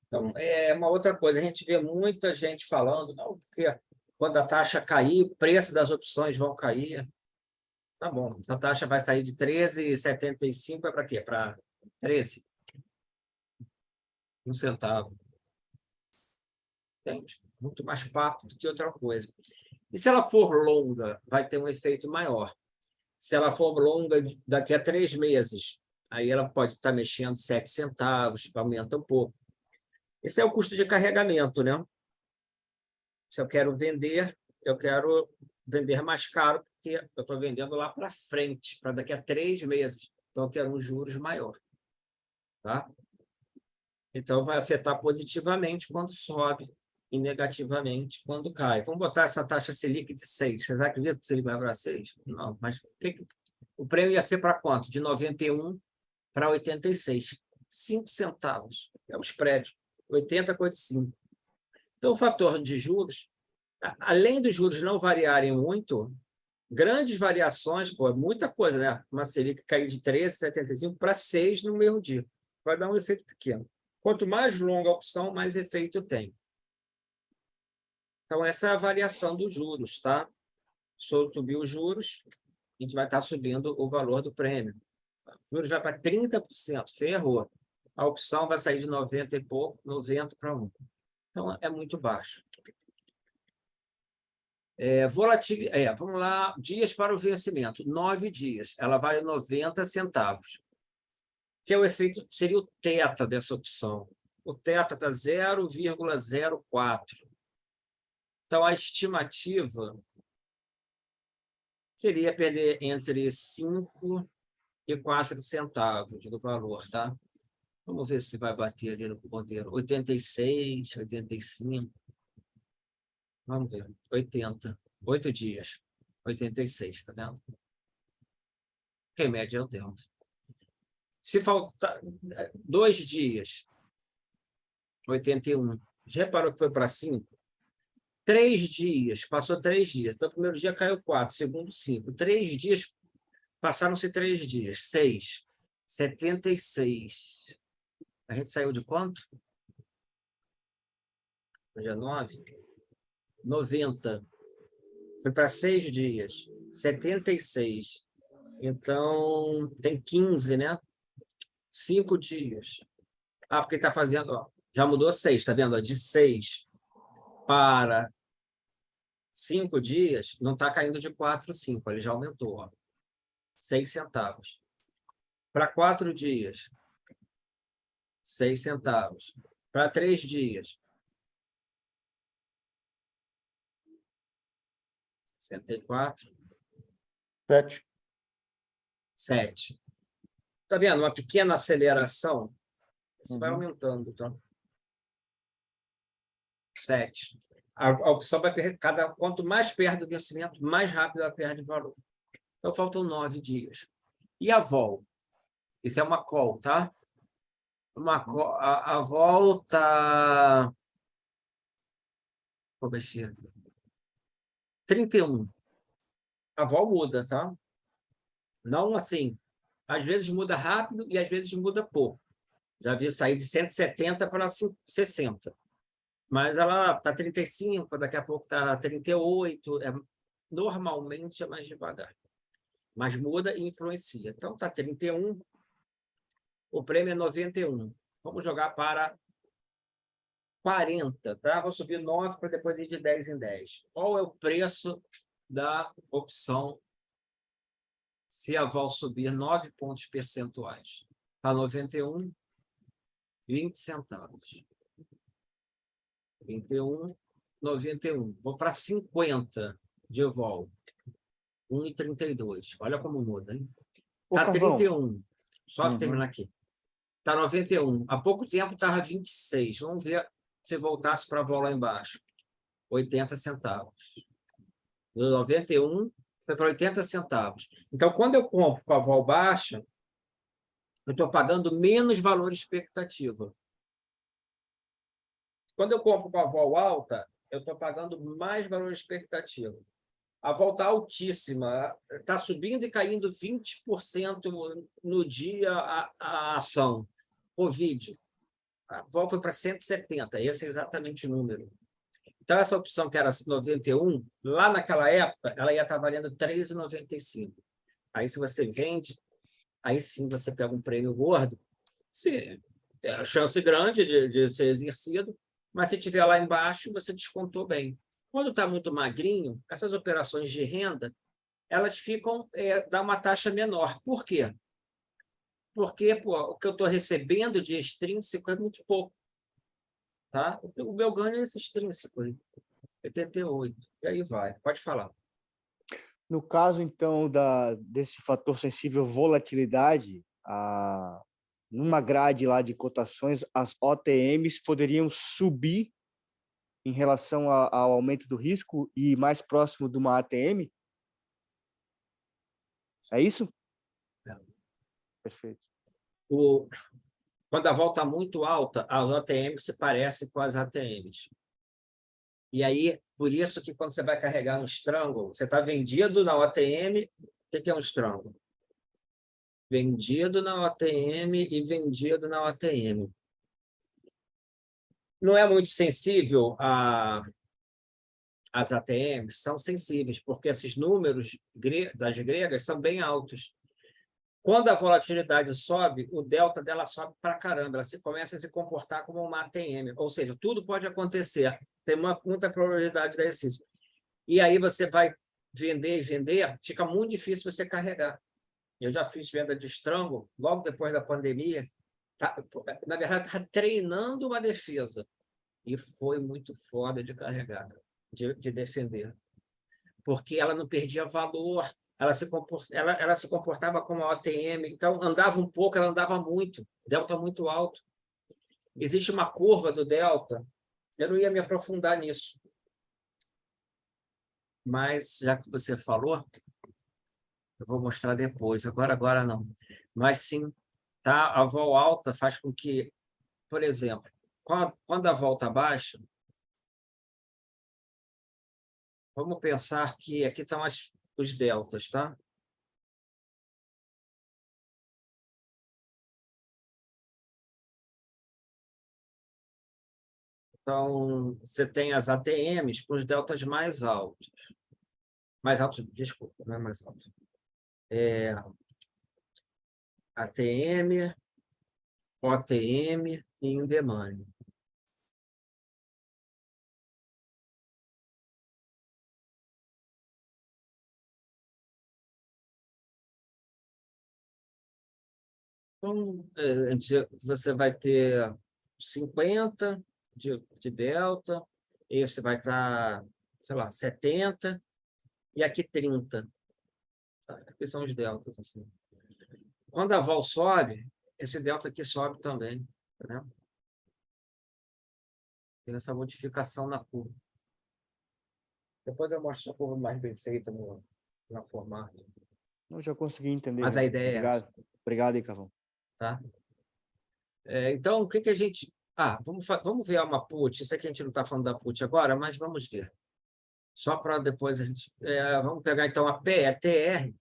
Então, é uma outra coisa. A gente vê muita gente falando, não, porque quando a taxa cair, o preço das opções vão cair. Tá bom, essa taxa vai sair de 13,75 para quê? Para 13? 1 centavo. Entende? Muito mais papo do que outra coisa. E se ela for longa, vai ter um efeito maior. Se ela for longa daqui a 3 meses, aí ela pode estar mexendo 7 centavos, aumenta um pouco. Esse é o custo de carregamento, né? Se eu quero vender mais caro, porque eu estou vendendo lá para frente, para daqui a 3 meses. Então, eu quero um juros maior. Tá? Então, vai afetar positivamente quando sobe e negativamente quando cai. Vamos botar essa taxa Selic de 6. Vocês acreditam que o Selic vai para 6? Não, mas o prêmio ia ser para quanto? De 91 para 86. 5 centavos. É o spread. 80 com 85. Então, o fator de juros, além dos juros não variarem muito, grandes variações, pô, muita coisa, né? Uma Selic cair de 13,75 para 6 no mesmo dia. Vai dar um efeito pequeno. Quanto mais longa a opção, mais efeito tem. Então, essa é a variação dos juros, tá? Se eu subir os juros, a gente vai estar subindo o valor do prêmio. O juros vai para 30%, ferrou. A opção vai sair de 90 e pouco, 90 para 1. Então, é muito baixo. Vamos lá, dias para o vencimento. 9 dias. Ela vale 90 centavos. Que é o efeito, seria o θ dessa opção. O θ está 0,04. Então, a estimativa seria perder entre 5 e 4 centavos do valor, tá? Vamos ver se vai bater ali no ponteiro. 86, 85. Vamos ver. 80. 8 dias. 86, tá vendo? Que em média é o delta. Se faltar 2 dias, 81. Já reparou que foi para 5? 3 dias, passou 3 dias. Então, o primeiro dia caiu 4, segundo 5. 3 dias, passaram-se 3 dias. 6. 76. A gente saiu de quanto? Hoje é 9. 90. Foi para 6 dias. 76. Então, tem 15, né? 5 dias. Porque está fazendo... Ó, já mudou 6, está vendo? De 6 para 5 dias, não está caindo de 4, 5. Ele já aumentou. Ó. 6 centavos. Para 4 dias, 6 centavos. Para 3 dias, 64. 7. 7. Está vendo? Uma pequena aceleração. Isso vai aumentando. Tá? 7. A opção vai perder, quanto mais perto do vencimento, mais rápido ela perde valor. Então, faltam 9 dias. E a vol? Isso é uma call, tá? A vol está... Vou mexer. 31. A vol muda, tá? Não assim. Às vezes muda rápido e às vezes muda pouco. Já vi sair de 170 para 60. Mas ela está 35, daqui a pouco está 38. Normalmente é mais devagar. Mas muda e influencia. Então, está 31. O prêmio é 91. Vamos jogar para 40, tá? Vou subir 9 para depois ir de 10 em 10. Qual é o preço da opção se a vol subir 9 pontos percentuais? Está 91, 20 centavos. 21, 91. Vou para 50 de vol. 1,32. Olha como muda, hein? Ô, Está Carvão. 31. Só para Uhum. terminar aqui. Está 91. Há pouco tempo estava 26. Vamos ver se voltasse para a vol lá embaixo. 80 centavos. Do 91 foi para 80 centavos. Então, quando eu compro com a vol baixa, eu estou pagando menos valor expectativa. Quando eu compro com a vol alta, eu estou pagando mais valor expectativa. A vol está altíssima, está subindo e caindo 20% no dia a ação. Covid, a vol foi para 170, esse é exatamente o número. Então, essa opção que era 91, lá naquela época, ela ia estar valendo 3,95. Aí, se você vende, aí sim você pega um prêmio gordo, se é chance grande de ser exercido, mas se estiver lá embaixo, você descontou bem. Quando está muito magrinho, essas operações de renda, elas ficam, dá uma taxa menor. Por quê? Porque o que eu estou recebendo de extrínseco é muito pouco. Tá? O meu ganho é esse extrínseco, 88. E aí vai, pode falar. No caso, então, desse fator sensível volatilidade, numa grade lá de cotações, as OTMs poderiam subir em relação ao aumento do risco e mais próximo de uma ATM? É isso? É. Perfeito. Quando a vol está muito alta, as OTMs se parecem com as ATMs. E aí, por isso que quando você vai carregar no strangle, você está vendido na OTM. O que é um strangle? Vendido na OTM e vendido na OTM. Não é muito sensível as ATMs, são sensíveis, porque esses números das gregas são bem altos. Quando a volatilidade sobe, o delta dela sobe para caramba, ela começa a se comportar como uma ATM, ou seja, tudo pode acontecer, tem muita probabilidade de exercício. E aí você vai vender e vender, fica muito difícil você carregar. Eu já fiz venda de strangle, logo depois da pandemia, na verdade, estava treinando uma defesa, e foi muito foda de carregar, de defender, porque ela não perdia valor, ela se comportava como uma OTM, então andava um pouco, ela andava muito, delta muito alto. Existe uma curva do delta, eu não ia me aprofundar nisso, mas já que você falou, eu vou mostrar depois, agora não. Mas sim, tá? A vol alta faz com que, por exemplo, quando a vol está baixa, vamos pensar que aqui estão os deltas, tá? Então, você tem as ATMs com os deltas mais altos. Mais altos, desculpa, não é mais alto. ATM, OTM e in the money. Então, você vai ter 50 de delta, esse vai estar, sei lá, 70, e aqui 30. Aqui são os deltas. Assim. Quando a vol sobe, esse delta aqui sobe também. Né? Tem essa modificação na curva. Depois eu mostro a curva mais bem feita na formato. Eu já consegui entender. Mas Já. a ideia Obrigado. é essa. Obrigado aí, Carvão. Tá? Então, o que a gente... vamos ver uma put. Isso aqui a gente não está falando da put agora, mas vamos ver. Só para depois a gente... vamos pegar, então, a PETR.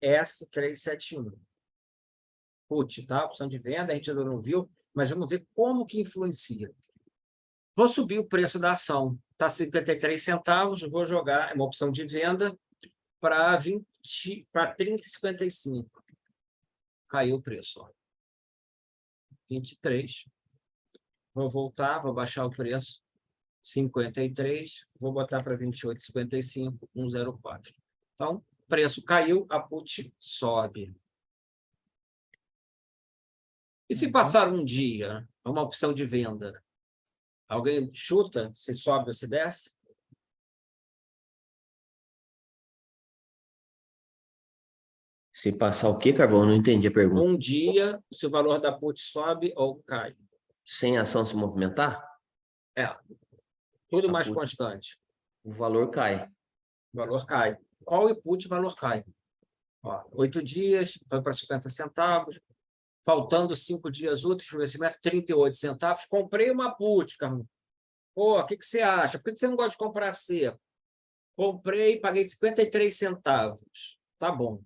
S371. Put, tá? Opção de venda, a gente ainda não viu, mas vamos ver como que influencia. Vou subir o preço da ação. Está 53 centavos, vou jogar uma opção de venda para 30,55. Caiu o preço. Ó. 23. Vou voltar, vou baixar o preço. 53, vou botar para 28,55, 104. Então, preço caiu, a put sobe. E se passar um dia, uma opção de venda, alguém chuta se sobe ou se desce? Se passar o quê, Carvão? Eu não entendi a pergunta. Um dia, se o valor da put sobe ou cai. Sem ação se movimentar, É. Tudo A mais put. constante. o valor cai. O valor cai. Qual e put, o valor cai. Ó, 8 dias, foi para 50 centavos. Faltando 5 dias úteis, o vencimento 38 centavos. Comprei uma put, Carlos. Pô, o que você acha? Por que você não gosta de comprar seco? Comprei, paguei 53 centavos. Tá bom.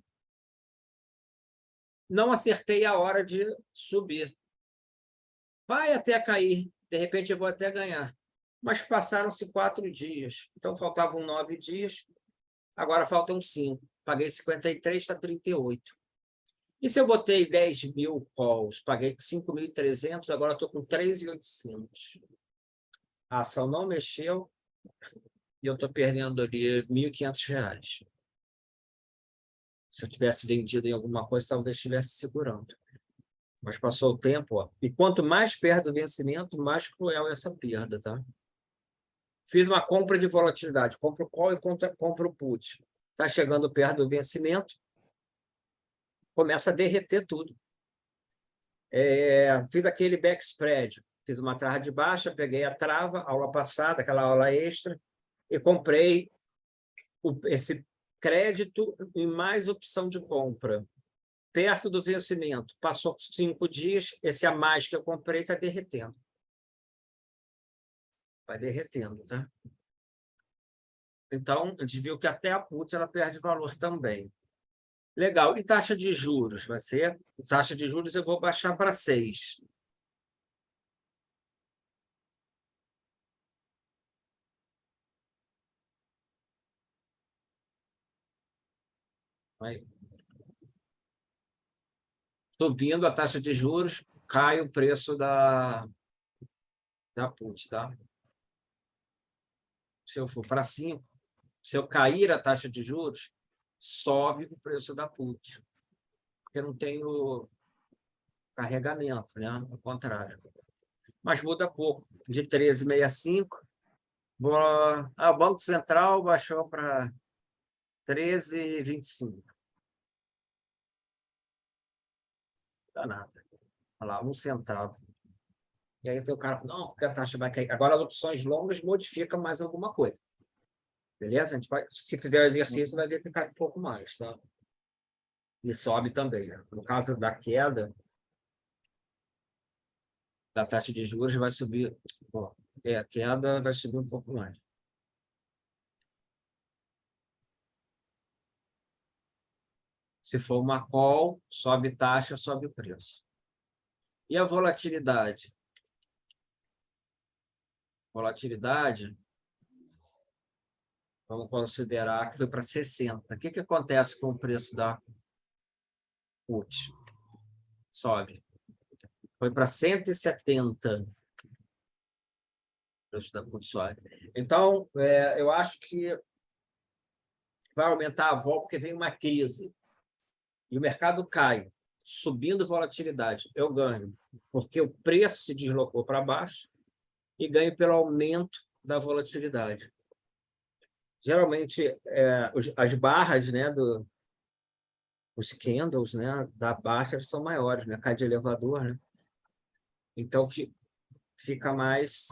Não acertei a hora de subir. Vai até cair. De repente, eu vou até ganhar. Mas passaram-se 4 dias. Então, faltavam 9 dias. Agora faltam 5. Paguei 53, está 38. E se eu botei 10 mil calls, paguei 5.300, agora estou com 3.800. A ação não mexeu e eu estou perdendo ali R$ 1.500. Se eu tivesse vendido em alguma coisa, talvez estivesse segurando. Mas passou o tempo, ó. E quanto mais perto do vencimento, mais cruel é essa perda, tá? Fiz uma compra de volatilidade, compro o call e compro o put. Está chegando perto do vencimento, começa a derreter tudo. Fiz aquele back spread, fiz uma tarde baixa, peguei a trava, aula passada, aquela aula extra, e comprei esse crédito e mais opção de compra. Perto do vencimento, passou 5 dias, esse a mais que eu comprei está derretendo. Vai derretendo, tá? Então, a gente viu que até a put ela perde valor também. Legal. E taxa de juros? Vai ser? Taxa de juros eu vou baixar para 6. Aí. Subindo a taxa de juros, cai o preço da put, tá? Se eu for para 5, se eu cair a taxa de juros, sobe o preço da put. Porque eu não tenho carregamento, né? Ao contrário. Mas muda pouco. De 13,65, o Banco Central baixou para 13,25. Dá nada. Olha lá, 1 centavo. E aí o cara fala, não, porque a taxa vai cair. Agora, as opções longas modificam mais alguma coisa. Beleza? A gente vai, se fizer o exercício, vai ver que cai um pouco mais, tá? E sobe também. Né? No caso da queda da taxa de juros, vai subir. Ó, a queda vai subir um pouco mais. Se for uma call, sobe taxa, sobe o preço. E a volatilidade? Volatilidade, vamos considerar que foi para 60. O que acontece com o preço da put? Sobe. Foi para 170. O preço da put sobe. Então, eu acho que vai aumentar a vol porque vem uma crise. E o mercado cai, subindo volatilidade. Eu ganho, porque o preço se deslocou para baixo e ganho pelo aumento da volatilidade. Geralmente, as barras, né, os candles, né, da baixa são maiores, né, cai de elevador, né? Então, fica mais...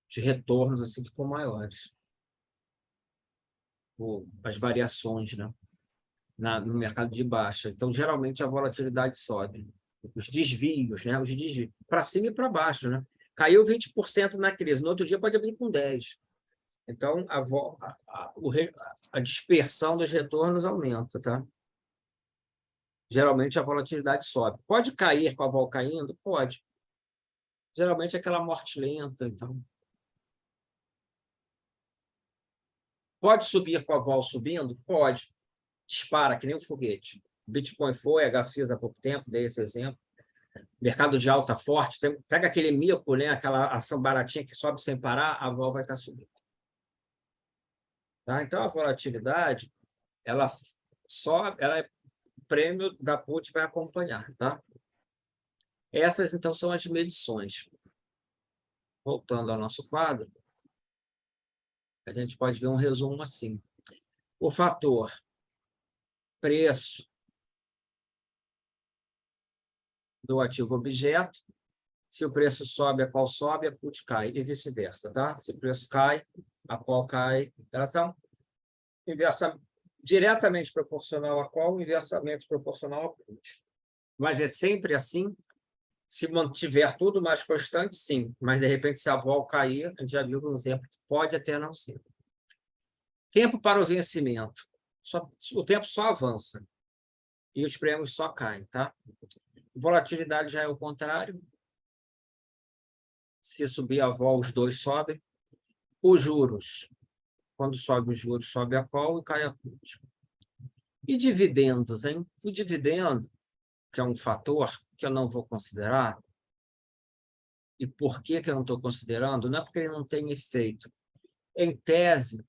de retornos assim, ficam maiores. As variações, né? No mercado de baixa. Então, geralmente, a volatilidade sobe. Os desvios, né? Os desvios, para cima e para baixo, né? Caiu 20% na crise. No outro dia pode abrir com 10%. Então, a dispersão dos retornos aumenta, tá? Geralmente, a volatilidade sobe. Pode cair com a vol caindo? Pode. Geralmente, é aquela morte lenta. Então. Pode subir com a vol subindo? Pode. Dispara, que nem um foguete. Bitcoin foi, HFIS há pouco tempo, dei esse exemplo. Mercado de alta forte, pega aquele mico, né? Aquela ação baratinha que sobe sem parar, a vol vai estar subindo. Tá? Então, a volatilidade, ela é prêmio da put, vai acompanhar. Tá? Essas, então, são as medições. Voltando ao nosso quadro, a gente pode ver um resumo assim. O fator preço do ativo objeto, se o preço sobe, a qual sobe, a put cai, e vice-versa. Tá? Se o preço cai, a qual cai. Elas são diretamente proporcional a qual, inversamente proporcional a put. Mas é sempre assim. Se mantiver tudo mais constante, sim. Mas, de repente, se a vol cair, a gente já viu um exemplo que pode até não ser. Tempo para o vencimento. O tempo só avança. E os prêmios só caem, tá? Volatilidade já é o contrário. Se subir a vol, os dois sobem. Os juros. Quando sobe os juros, sobe a call e cai a put. E dividendos, hein? O dividendo, que é um fator que eu não vou considerar. E por que eu não estou considerando? Não é porque ele não tem efeito. Em tese,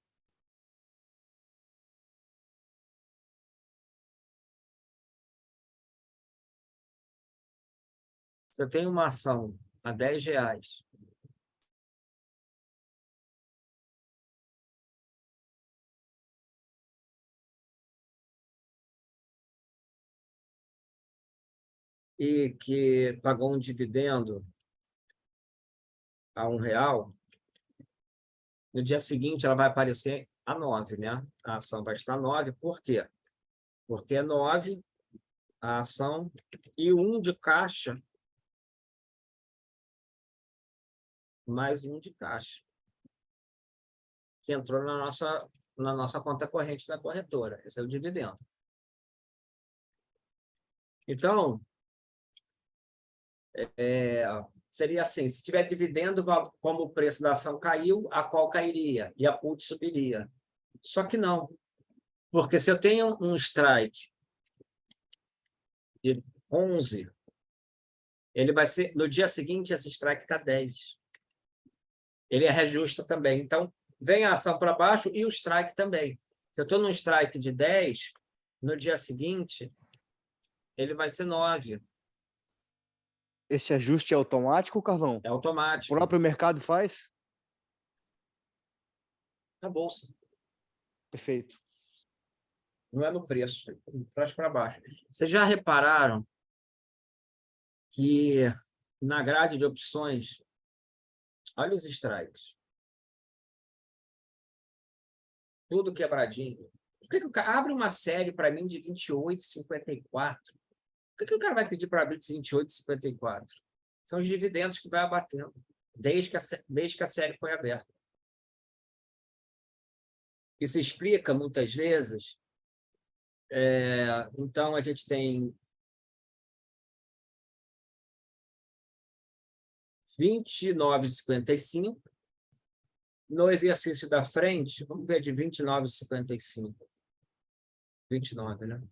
você tem uma ação a R$10, e que pagou um dividendo a R$1, no dia seguinte ela vai aparecer a 9, né? A ação vai estar 9. Por quê? Porque é 9 a ação e 1 de caixa mais 1 de caixa, que entrou na nossa conta corrente da corretora. Esse é o dividendo. Então, seria assim, se tiver dividendo, como o preço da ação caiu, a call cairia e a put subiria. Só que não, porque se eu tenho um strike de 11, ele vai ser, no dia seguinte, esse strike está 10. Ele é reajusta também. Então, vem a ação para baixo e o strike também. Se eu estou num strike de 10, no dia seguinte, ele vai ser 9. Esse ajuste é automático, Carvão? É O automático. próprio mercado faz? Na bolsa. Perfeito. Não é no preço, traz para baixo. Vocês já repararam que na grade de opções, olha os strikes. Tudo quebradinho. Por que o cara abre uma série para mim de 28,54? Por que o cara vai pedir para abrir de 28,54? São os dividendos que vai abatendo, desde que a série foi aberta. Isso explica, muitas vezes. Então, a gente tem 29,55. No exercício da frente, vamos ver de 29,55. 29, né?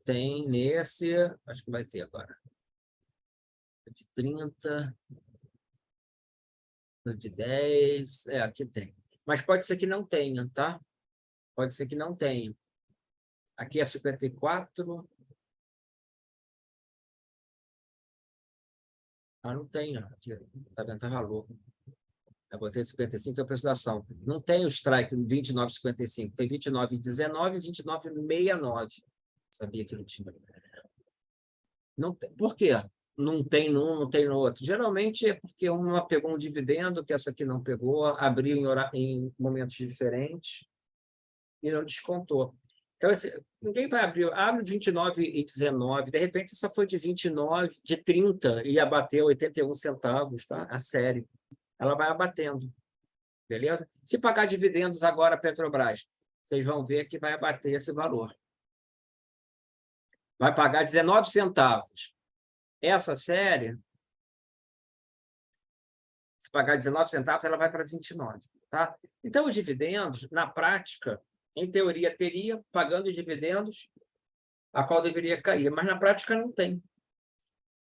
Tem nesse, acho que vai ter agora. De 30, de 10, aqui tem. Mas pode ser que não tenha, tá? Pode ser que não tenha. Aqui é 54. Não tem, aqui, tá vendo? Tava louco. Eu botei 55, é o preço da ação. Não tem o strike 29,55, tem 29,19 e 29,69. Sabia que não tinha. Não tem. Por quê? Não tem num, não tem no outro. Geralmente é porque uma pegou um dividendo, que essa aqui não pegou, abriu em momentos diferentes e não descontou. Então, ninguém vai abrir, abre 29,19, de repente essa foi de 29, de 30 e ia bater 81 centavos, tá? A série. Ela vai abatendo, beleza? Se pagar dividendos agora a Petrobras, vocês vão ver que vai abater esse valor. Vai pagar 19 centavos. Essa série, se pagar 19 centavos, ela vai para 29, tá? Então, os dividendos, na prática, em teoria, teria, pagando dividendos, a qual deveria cair, mas na prática não tem.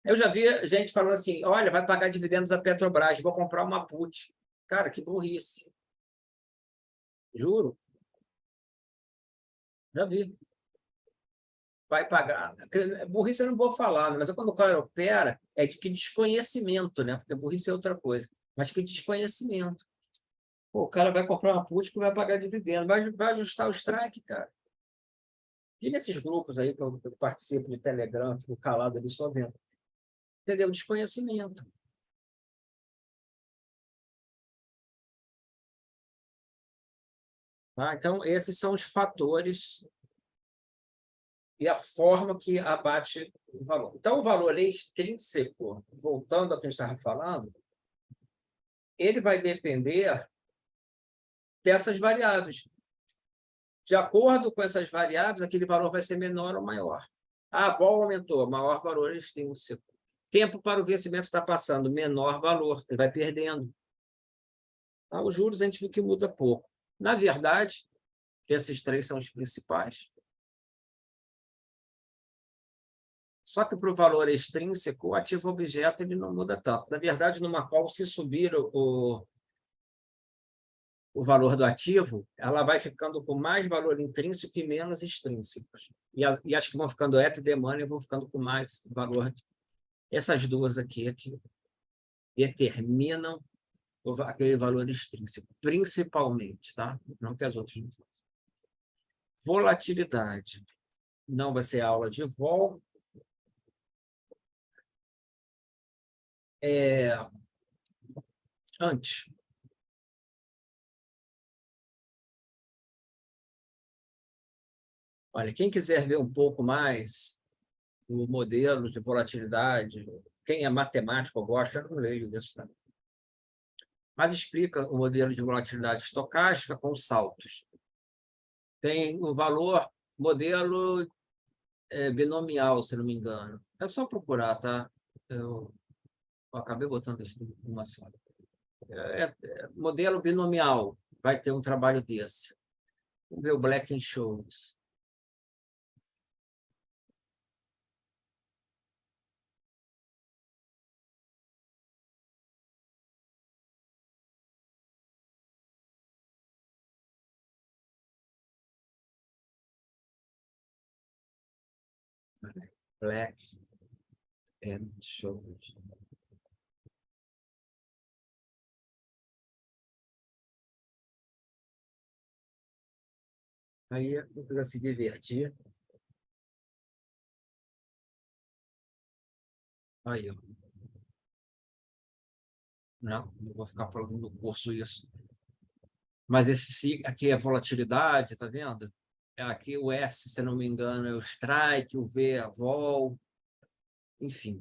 Eu já vi gente falando assim, olha, vai pagar dividendos a Petrobras, vou comprar uma put. Cara, que burrice. Juro. Já vi. Vai pagar. Burrice eu não vou falar, mas quando o cara opera, é de que desconhecimento, né? Porque burrice é outra coisa. Mas que desconhecimento. Pô, o cara vai comprar uma put que vai pagar dividendo, vai ajustar o strike, cara. E nesses grupos aí que eu participo de Telegram, fico calado ali só vendo. Entendeu? Desconhecimento. Tá? Então, esses são os fatores e a forma que abate o valor. Então, o valor extrínseco, voltando ao que a gente estava falando, ele vai depender dessas variáveis. De acordo com essas variáveis, aquele valor vai ser menor ou maior. A vol aumentou, maior valor extrínseco. Tempo para o vencimento está passando, menor valor, ele vai perdendo. Tá? Os juros a gente viu que muda pouco. Na verdade, esses três são os principais. Só que para o valor extrínseco, o ativo objeto ele não muda tanto. Na verdade, numa qual se subir o valor do ativo, ela vai ficando com mais valor intrínseco e menos extrínsecos. E as que vão ficando at the money vão ficando com mais valor. Essas duas aqui que determinam aquele valor extrínseco, principalmente, tá? Não que as outras não façam. Volatilidade. Não vai ser aula de vol. Antes. Olha, quem quiser ver um pouco mais do modelo de volatilidade, quem é matemático gosta, eu não leio isso, tá? Mas explica o modelo de volatilidade estocástica com saltos. Tem o valor, modelo binomial, se não me engano. É só procurar, tá? Eu acabei botando isso numa sala. Modelo binomial, vai ter um trabalho desse. Vamos ver o Black-Scholes. Black-Scholes. Aí eu vou se divertir. Aí, ó. Não vou ficar falando no curso isso. Mas esse aqui é volatilidade, tá vendo? Aqui o S, se não me engano, é o strike, o V é a vol, enfim.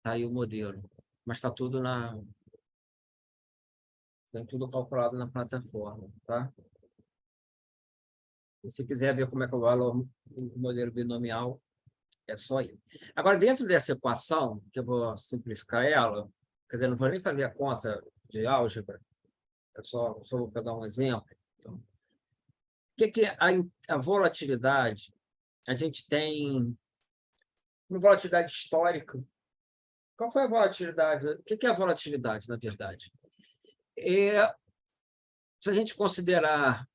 Tá aí o modelo. Mas está tudo tem tudo calculado na plataforma, tá? E se quiser ver como é que o modelo binomial, é só ir. Agora, dentro dessa equação, que eu vou simplificar ela, quer dizer, não vou nem fazer a conta de álgebra, eu só vou pegar um exemplo. Então, o que é a volatilidade? A gente tem uma volatilidade histórica. Qual foi a volatilidade? O que é a volatilidade, na verdade? Se a gente considerar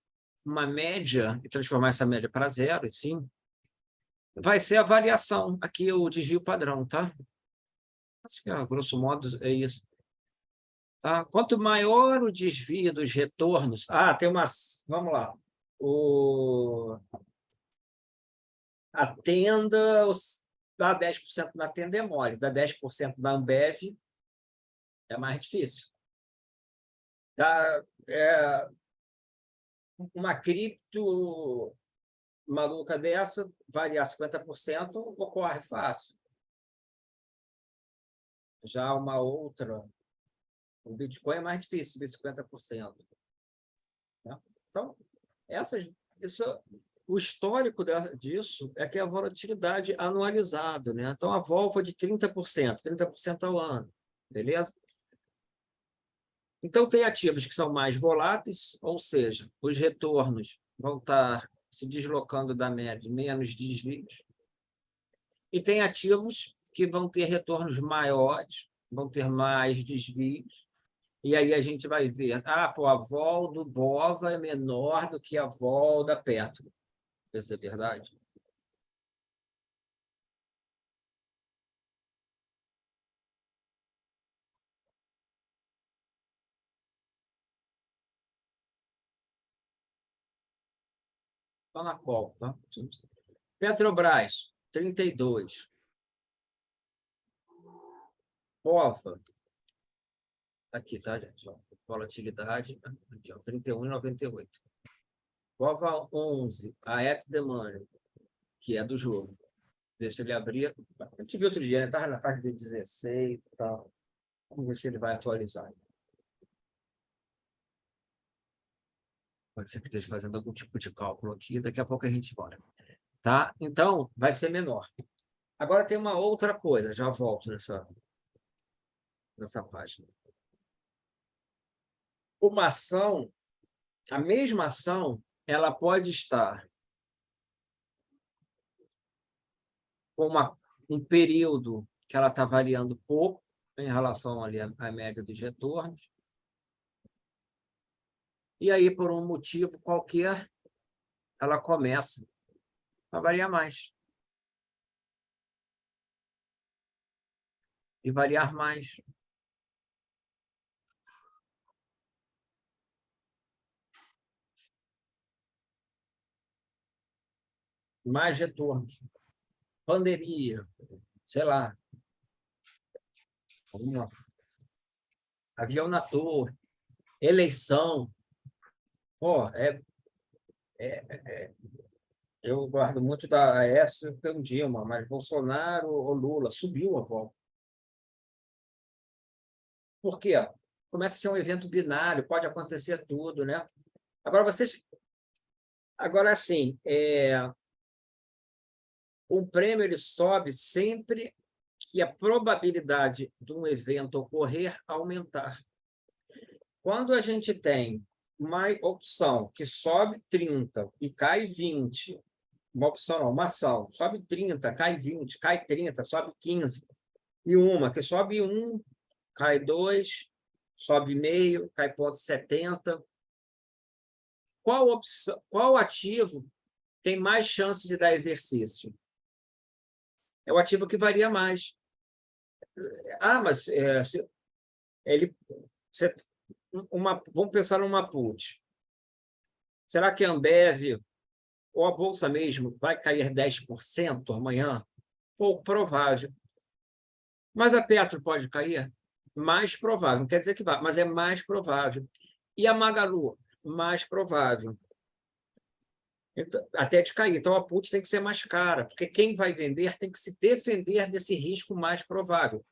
uma média e transformar essa média para zero, enfim, vai ser a variação, aqui o desvio padrão, tá? Acho que, grosso modo, é isso. Tá? Quanto maior o desvio dos retornos... tem umas... Vamos lá. A Tenda dá 10% na Tenda é mole, dá 10% na Ambev é mais difícil. uma cripto maluca dessa, variar 50%, ocorre fácil. Já uma outra, o Bitcoin é mais difícil subir 50%. Né? Então, o histórico disso é que é a volatilidade anualizada. Né? Então, a vol foi de 30% ao ano. Beleza? Então, tem ativos que são mais voláteis, ou seja, os retornos vão estar se deslocando da média, menos desvios. E tem ativos que vão ter retornos maiores, vão ter mais desvios. E aí a gente vai ver, pô, a vol do Bova é menor do que a vol da Petro. Isso é verdade? Está na qual? Tá? Petrobras, 32. Bova, aqui, tá, gente? Ó, volatilidade, aqui, ó, 31,98. Bova 11, a ex-demanda, que é do jogo. Deixa ele abrir. A gente viu outro dia, né? Estava na parte de 16 e tal. Vamos ver se ele vai atualizar. Pode ser que esteja fazendo algum tipo de cálculo aqui, daqui a pouco a gente bora. Tá? Então, vai ser menor. Agora tem uma outra coisa, já volto nessa página. Uma ação, a mesma ação, ela pode estar com um período que ela está variando pouco em relação ali à média dos retornos, e aí, por um motivo qualquer, ela começa a variar mais. E variar mais. Mais retornos. Pandemia, sei lá. Avião na torre, eleição. Pô, eu guardo muito da Aécio que um Dilma, mas Bolsonaro ou Lula subiu a volta. Por quê? Começa a ser um evento binário, pode acontecer tudo, né? Agora assim, um prêmio ele sobe sempre que a probabilidade de um evento ocorrer aumentar. Quando a gente tem uma opção que sobe 30 e cai 20, uma opção não, uma ação, sobe 30, cai 20, cai 30, sobe 15, e uma que sobe 1, cai 2, sobe meio, cai ponto 70. Qual ativo tem mais chance de dar exercício? É o ativo que varia mais. Mas vamos pensar numa put. Será que a Ambev ou a Bolsa mesmo vai cair 10% amanhã? Pouco provável. Mas a Petro pode cair? Mais provável. Não quer dizer que vai, mas é mais provável. E a Magalu? Mais provável. Então, até de cair. Então, a put tem que ser mais cara, porque quem vai vender tem que se defender desse risco mais provável.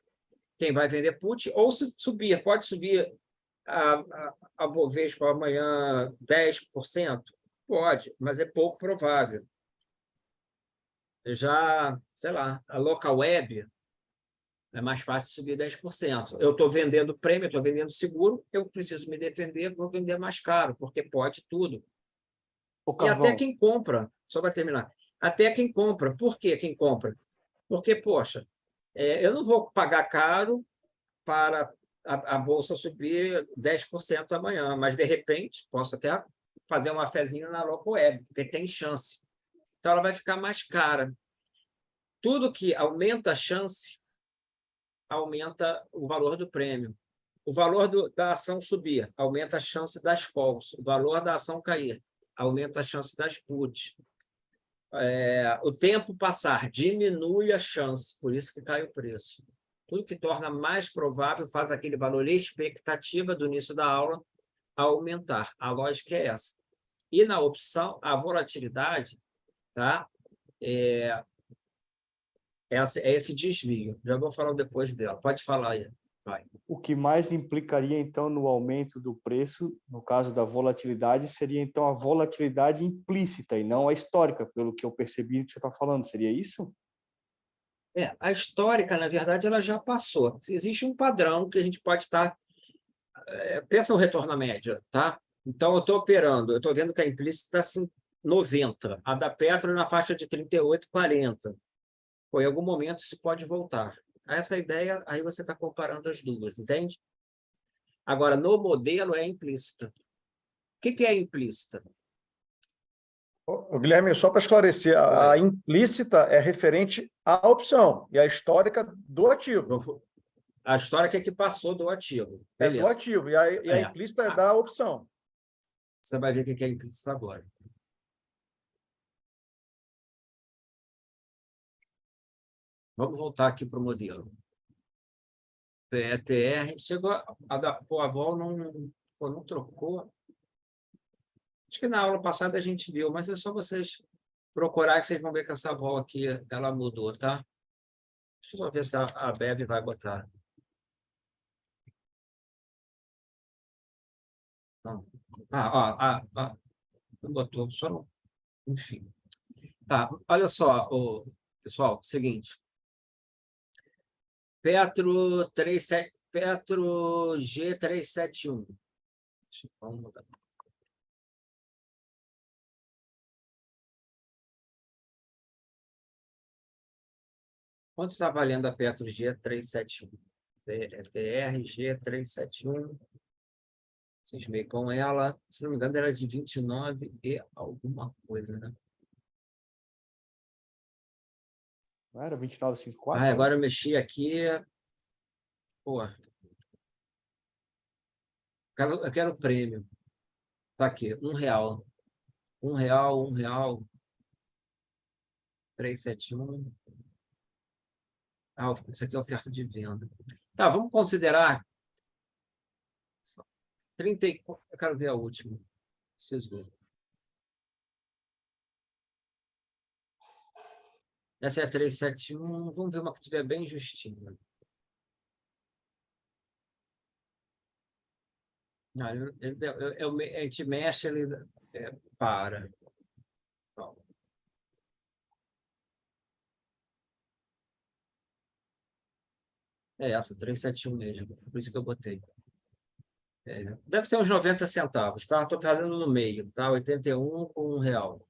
Quem vai vender put, ou se subir, pode subir a Bovespa amanhã 10%? Pode, mas é pouco provável. Já, sei lá, a local web é mais fácil subir 10%. Eu estou vendendo prêmio, estou vendendo seguro, eu preciso me defender, vou vender mais caro, porque pode tudo. E até quem compra, só para terminar, até quem compra. Por que quem compra? Porque, poxa, eu não vou pagar caro para a Bolsa subir 10% amanhã, mas, de repente, posso até fazer uma fezinha na local web, porque tem chance. Então, ela vai ficar mais cara. Tudo que aumenta a chance, aumenta o valor do prêmio. O valor da ação subir, aumenta a chance das calls. O valor da ação cair, aumenta a chance das puts. O tempo passar, diminui a chance, por isso que cai o preço. Tudo que torna mais provável faz aquele valor expectativa do início da aula aumentar. A lógica é essa. E na opção, a volatilidade, tá? É esse desvio. Já vou falar depois dela. Pode falar aí. Vai. O que mais implicaria, então, no aumento do preço, no caso da volatilidade, seria, então, a volatilidade implícita e não a histórica, pelo que eu percebi que você está falando. Seria isso? A histórica, na verdade, ela já passou. Existe um padrão que a gente pode estar... pensa o retorno à média, tá? Então, eu estou operando, eu estou vendo que a implícita está em 90, a da Petro na faixa de 38, 40. Pô, em algum momento isso pode voltar. Essa ideia, aí você está comparando as duas, entende? Agora, no modelo é implícita. O que é implícita? Guilherme, só para esclarecer, a implícita é referente à opção e a histórica do ativo. A histórica é que passou do ativo. Beleza. É do ativo, e a implícita é da opção. Você vai ver o que é implícita agora. Vamos voltar aqui para o modelo. PETR, chegou a dar... Pô, a vol não trocou. Acho que na aula passada a gente viu, mas é só vocês procurar que vocês vão ver que essa vol aqui, ela mudou, tá? Deixa eu só ver se a Bev vai botar. Não. Não botou, só não. Enfim. Tá, olha só, pessoal, seguinte. Petro G371. Vamos mudar. Quanto está valendo a Petro G371? PTR G371. Cismei com ela. Se não me engano, era de 29 e alguma coisa, né? Não era 29,54? Agora eu mexi aqui. Pô. Eu quero o prêmio. Tá aqui, R$1. R$1. 371. Isso aqui é oferta de venda. Tá, vamos considerar 34. Eu quero ver a última. Vocês verem. Essa é a 371. Vamos ver uma que estiver bem justinha. Não, a gente mexe, ele para. É essa, 371 mesmo. Por isso que eu botei. Deve ser uns 90 centavos, tá? Estou fazendo no meio, tá? 81 com R$1.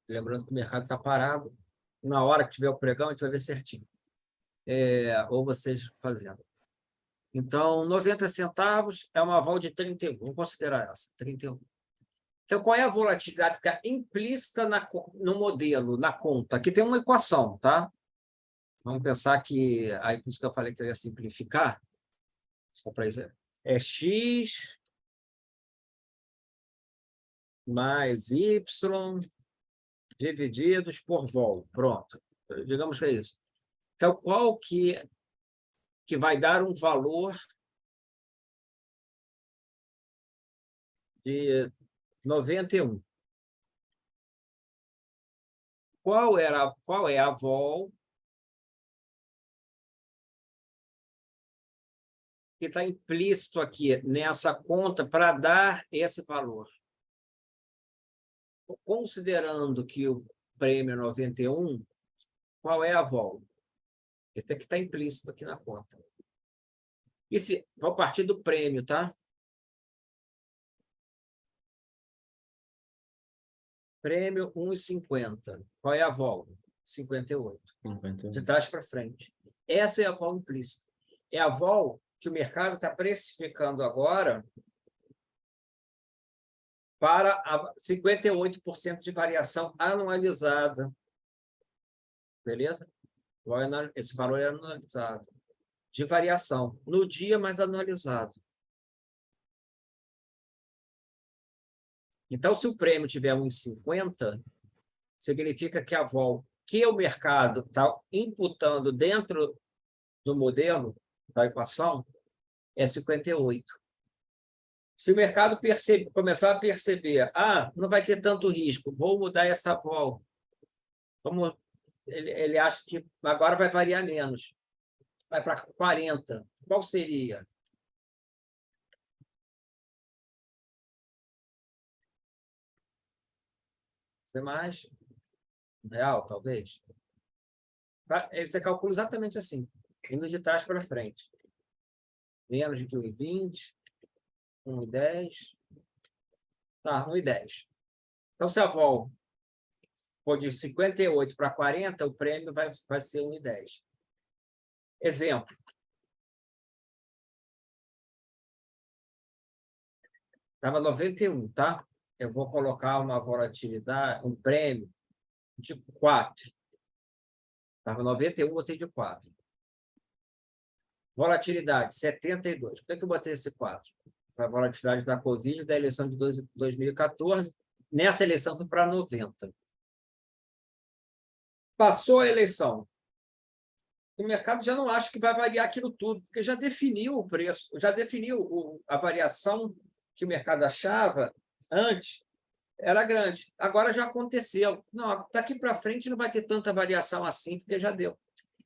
Lembrando que o mercado está parado. Na hora que tiver o pregão, a gente vai ver certinho. Ou vocês fazendo. Então, 90 centavos é uma vol de 31. Vamos considerar essa, 31. Então, qual é a volatilidade que está implícita no modelo, na conta? Aqui tem uma equação, tá? Vamos pensar que... Aí, por isso que eu falei que eu ia simplificar. Só para isso. É X mais Y divididos por vol. Pronto. Digamos que é isso. Então, qual que vai dar um valor de 91? Qual é a vol que está implícito aqui nessa conta para dar esse valor? Considerando que o prêmio é 91, qual é a vol? Esse aqui está implícito aqui na conta. E se vou partir do prêmio, tá? Prêmio 1,50. Qual é a vol? 58. De trás para frente. Essa é a vol implícita. É a vol que o mercado está precificando agora para 58% de variação anualizada. Beleza? Esse valor é anualizado. De variação. No dia, mas anualizado. Então, se o prêmio tiver 1,50, significa que a vol que o mercado está imputando dentro do modelo da equação é 58. Se o mercado começar a perceber, não vai ter tanto risco, vou mudar essa vol. Como ele acha que agora vai variar menos, vai para 40. Qual seria? Você mais? Real, talvez? Você calcula exatamente assim, indo de trás para frente. Menos de que 1,20, 1,10. Tá, 1,10. Então, se a vol for de 58 para 40, o prêmio vai ser 1,10. Exemplo. Estava 91, tá? Eu vou colocar uma volatilidade, um prêmio de 4. Estava 91, botei de 4. Volatilidade, 72. Por que eu botei esse 4? Foi a volatilidade da Covid, da eleição de 2014. Nessa eleição foi para 90. Passou a eleição. O mercado já não acha que vai variar aquilo tudo, porque já definiu o preço, já definiu a variação que o mercado achava antes, era grande. Agora já aconteceu. Não, daqui para frente não vai ter tanta variação assim, porque já deu.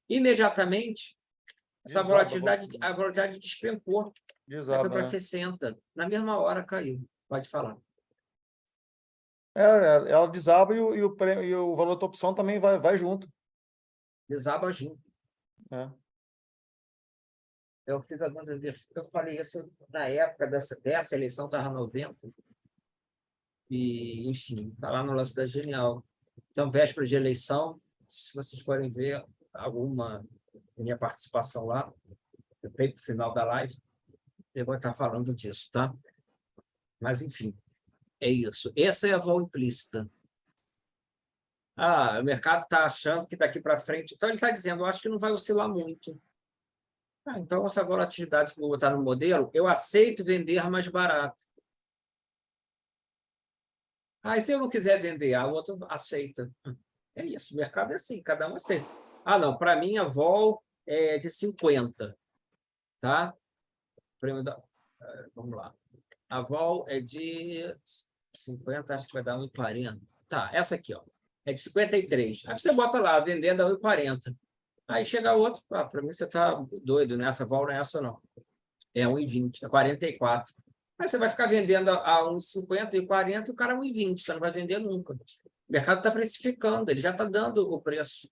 Imediatamente, a volatilidade despencou. Foi para 60. Na mesma hora caiu. Pode falar. Ela desaba e o valor da opção também vai junto. Desaba junto. É. Eu fiz algumas vezes. Eu falei isso na época dessa eleição, estava 90. E, enfim, está lá no lance da Genial. Então, véspera de eleição, se vocês forem ver alguma minha participação lá, eu peguei para o final da live, eu vou estar falando disso, tá? Mas, enfim, é isso. Essa é a vol implícita. O mercado está achando que daqui para frente... Então, ele está dizendo, eu acho que não vai oscilar muito. Então, essa volatilidade que eu vou botar no modelo, eu aceito vender mais barato. E se eu não quiser vender, o outro aceita. É isso, o mercado é assim, cada um aceita. Não, para mim a vol é de 50. Tá? Vamos lá. A vol é de 50, acho que vai dar 1,40. Tá, essa aqui, ó, é de 53. Aí você bota lá, vendendo a 1,40. Aí chega outro, para mim você está doido, né? Essa vol não é essa, não. É 1,20, é 44. Aí você vai ficar vendendo a 1,50 e 40 e o cara 1,20, você não vai vender nunca. O mercado está precificando, ele já está dando o preço.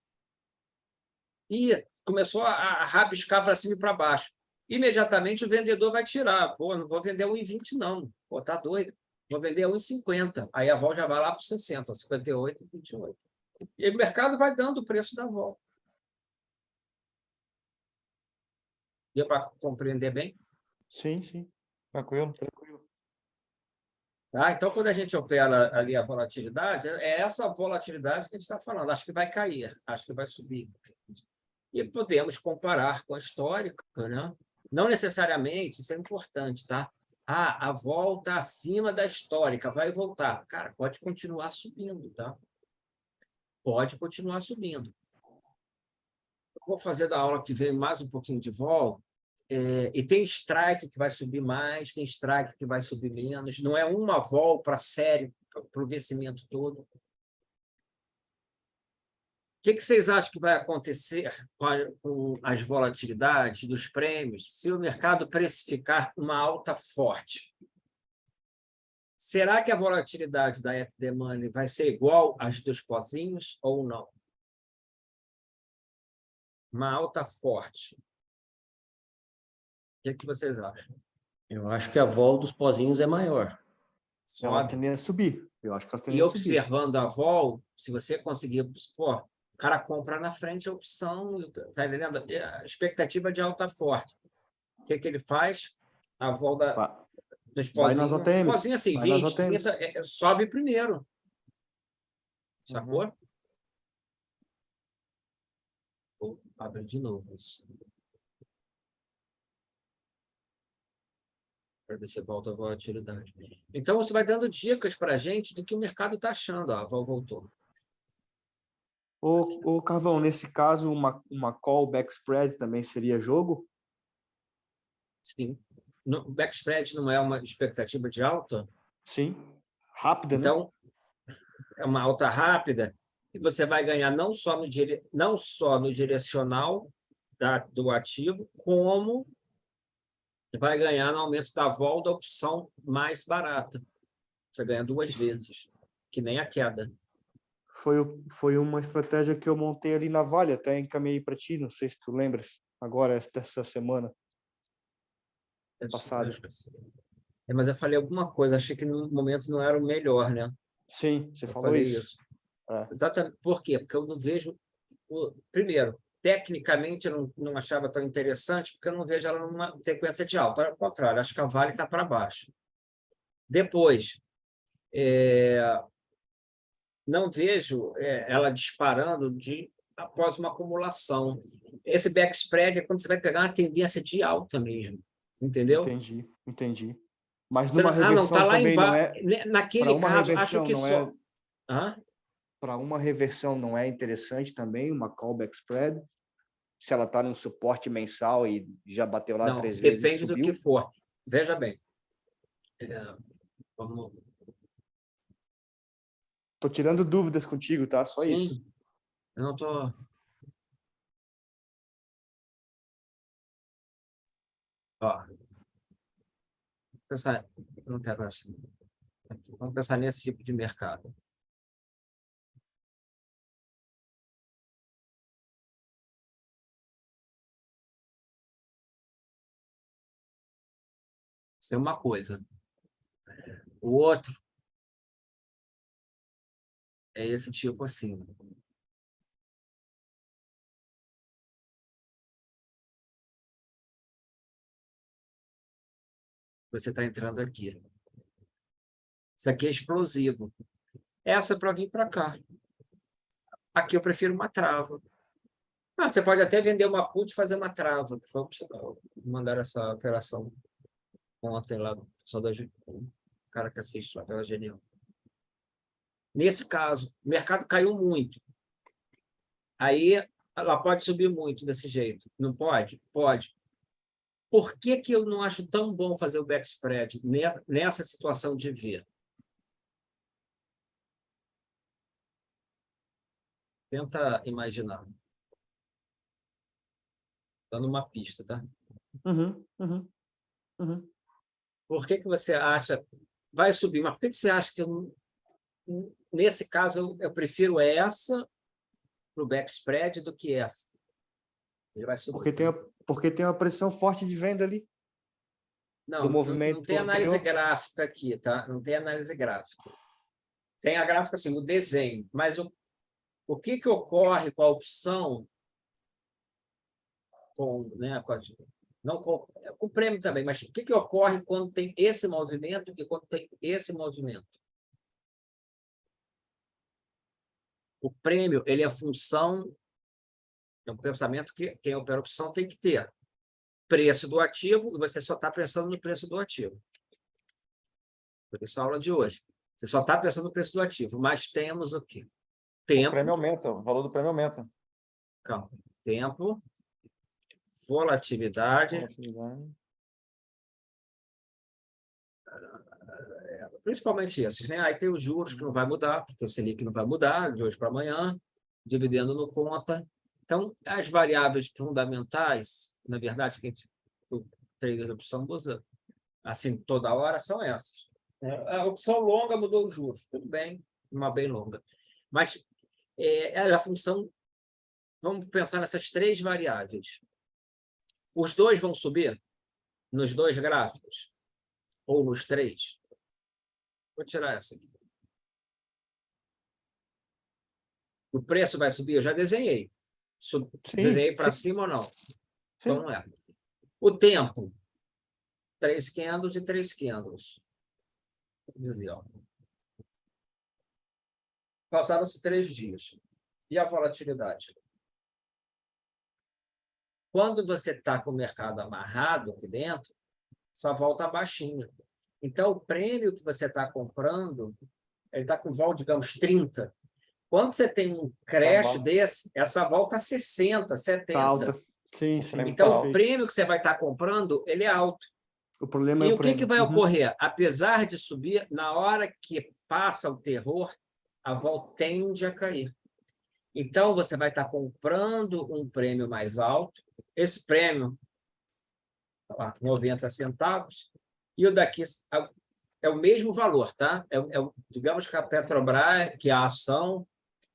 E começou a rabiscar para cima e para baixo. Imediatamente o vendedor vai tirar. Não vou vender 1,20 não. Tá doido. Vou vender 1,50. Aí a vol já vai lá para 60, 58 e 28. E o mercado vai dando o preço da vol. Deu para compreender bem? Sim. Tranquilo. Então, quando a gente opera ali a volatilidade, é essa volatilidade que a gente está falando. Acho que vai cair, acho que vai subir. E podemos comparar com a histórica, né? Não necessariamente, isso é importante, tá? A volta acima da histórica vai voltar. Cara, pode continuar subindo, tá? Pode continuar subindo. Eu vou fazer da aula que vem mais um pouquinho de vol. E tem strike que vai subir mais, tem strike que vai subir menos. Não é uma vol para série, para o vencimento todo. O que vocês acham que vai acontecer com as volatilidades dos prêmios se o mercado precificar uma alta forte? Será que a volatilidade da F-Money vai ser igual às dos pozinhos ou não? Uma alta forte. O que vocês acham? Eu acho que a vol dos pozinhos é maior. Elas tendem a subir. Eu acho que elas tendem E a subir. observando a vol, se você conseguir, o cara compra na frente a opção, tá entendendo? A expectativa de alta forte. O que ele faz? A vol dos Vai nas pozinhos. OTMs. Pozinho assim, Vai nas 20, OTMs. 30, sobe primeiro. Sacou? Vou abrir de novo isso. Para ver se volta a volatilidade. Então, você vai dando dicas para a gente do que o mercado está achando. A vol voltou. Ô, Carvão, nesse caso, uma call back spread também seria jogo? Sim. o back spread não é uma expectativa de alta? Sim. Rápida, né? Então, é uma alta rápida, e você vai ganhar não só no direcional do ativo, como vai ganhar no aumento da vol da opção mais barata. Você ganha 2 vezes, que nem a queda. Foi uma estratégia que eu montei ali na Vale, até encaminhei para ti, não sei se tu lembras, agora, essa semana passada. Mas eu falei alguma coisa, achei que no momento não era o melhor, né? Sim, você Eu falou falei isso. É. Exatamente. Por quê? Porque eu não vejo... Primeiro, tecnicamente, eu não achava tão interessante, porque eu não vejo ela numa sequência de alta. Ao contrário, acho que a Vale está para baixo. Depois, não vejo ela disparando após uma acumulação. Esse back spread é quando você vai pegar uma tendência de alta mesmo, entendeu? Entendi. Mas numa reversão não, está lá também não embaixo. é... Naquele caso, acho que não só... é... Para uma reversão não é interessante também uma callback spread? Se ela está num suporte mensal e já bateu lá 3 vezes e depende do subiu? que for. Veja bem. Vamos... Estou tirando dúvidas contigo, tá? Só Sim, isso. eu não estou... Pensar... Não quero assim. Vamos pensar nesse tipo de mercado. Isso é uma coisa. O outro é esse tipo assim. Você está entrando aqui. Isso aqui é explosivo. Essa é para vir para cá. Aqui eu prefiro uma trava. Você pode até vender uma put e fazer uma trava. Mandaram essa operação ontem lá, só o cara que assiste lá pela Genial. Nesse caso, o mercado caiu muito. Aí ela pode subir muito desse jeito. Não pode? Pode. Por que eu não acho tão bom fazer o back spread nessa situação de ver? Tenta imaginar. Dando uma pista, tá? Por que você acha... Vai subir, mas por que você acha que nesse caso eu prefiro essa para o back spread do que essa? Ele vai subir. Porque tem uma pressão forte de venda ali. Não, do movimento não tem análise anterior. gráfica aqui, tá? Não tem análise gráfica. Tem a gráfica assim, o desenho, mas o que ocorre com a opção não com o prêmio também, mas o que ocorre quando tem esse movimento e quando tem esse movimento? O prêmio, ele é função, é um pensamento que quem opera opção tem que ter. Preço do ativo, e você só está pensando no preço do ativo. Por isso a aula de hoje. Você só está pensando no preço do ativo, mas temos o quê? Tempo. O prêmio aumenta, o valor do prêmio aumenta. Calma. Tempo, volatilidade. Principalmente esses, né? Aí tem os juros que não vai mudar, porque o Selic não vai mudar de hoje para amanhã, dividendo no conta. Então, as variáveis fundamentais, na verdade, que o trader de opção usa assim toda hora, são essas. A opção longa mudou os juros, tudo bem, uma bem longa. Mas a função, vamos pensar nessas 3 variáveis. Os 2 vão subir nos 2 gráficos? Ou nos 3? Vou tirar essa aqui. O preço vai subir? Eu já desenhei. Desenhei para cima ou não? Sim. Então, não é. O tempo, 3 candles e 3 candles. Vou dizer, ó. Passaram-se 3 dias. E a volatilidade? Quando você está com o mercado amarrado aqui dentro, essa volta baixinha. Então, o prêmio que você está comprando, ele está com vol, digamos, 30. Quando você tem um crash desse, essa volta a 60, 70. Tá alta. Sim. Então, o prêmio que você vai estar comprando, ele é alto. O problema E é o que vai Uhum. ocorrer? Apesar de subir, na hora que passa o terror, a vol tende a cair. Então, você vai estar comprando um prêmio mais alto, esse prêmio, 90 centavos, e o daqui é o mesmo valor, tá? Digamos que a Petrobras, que a ação,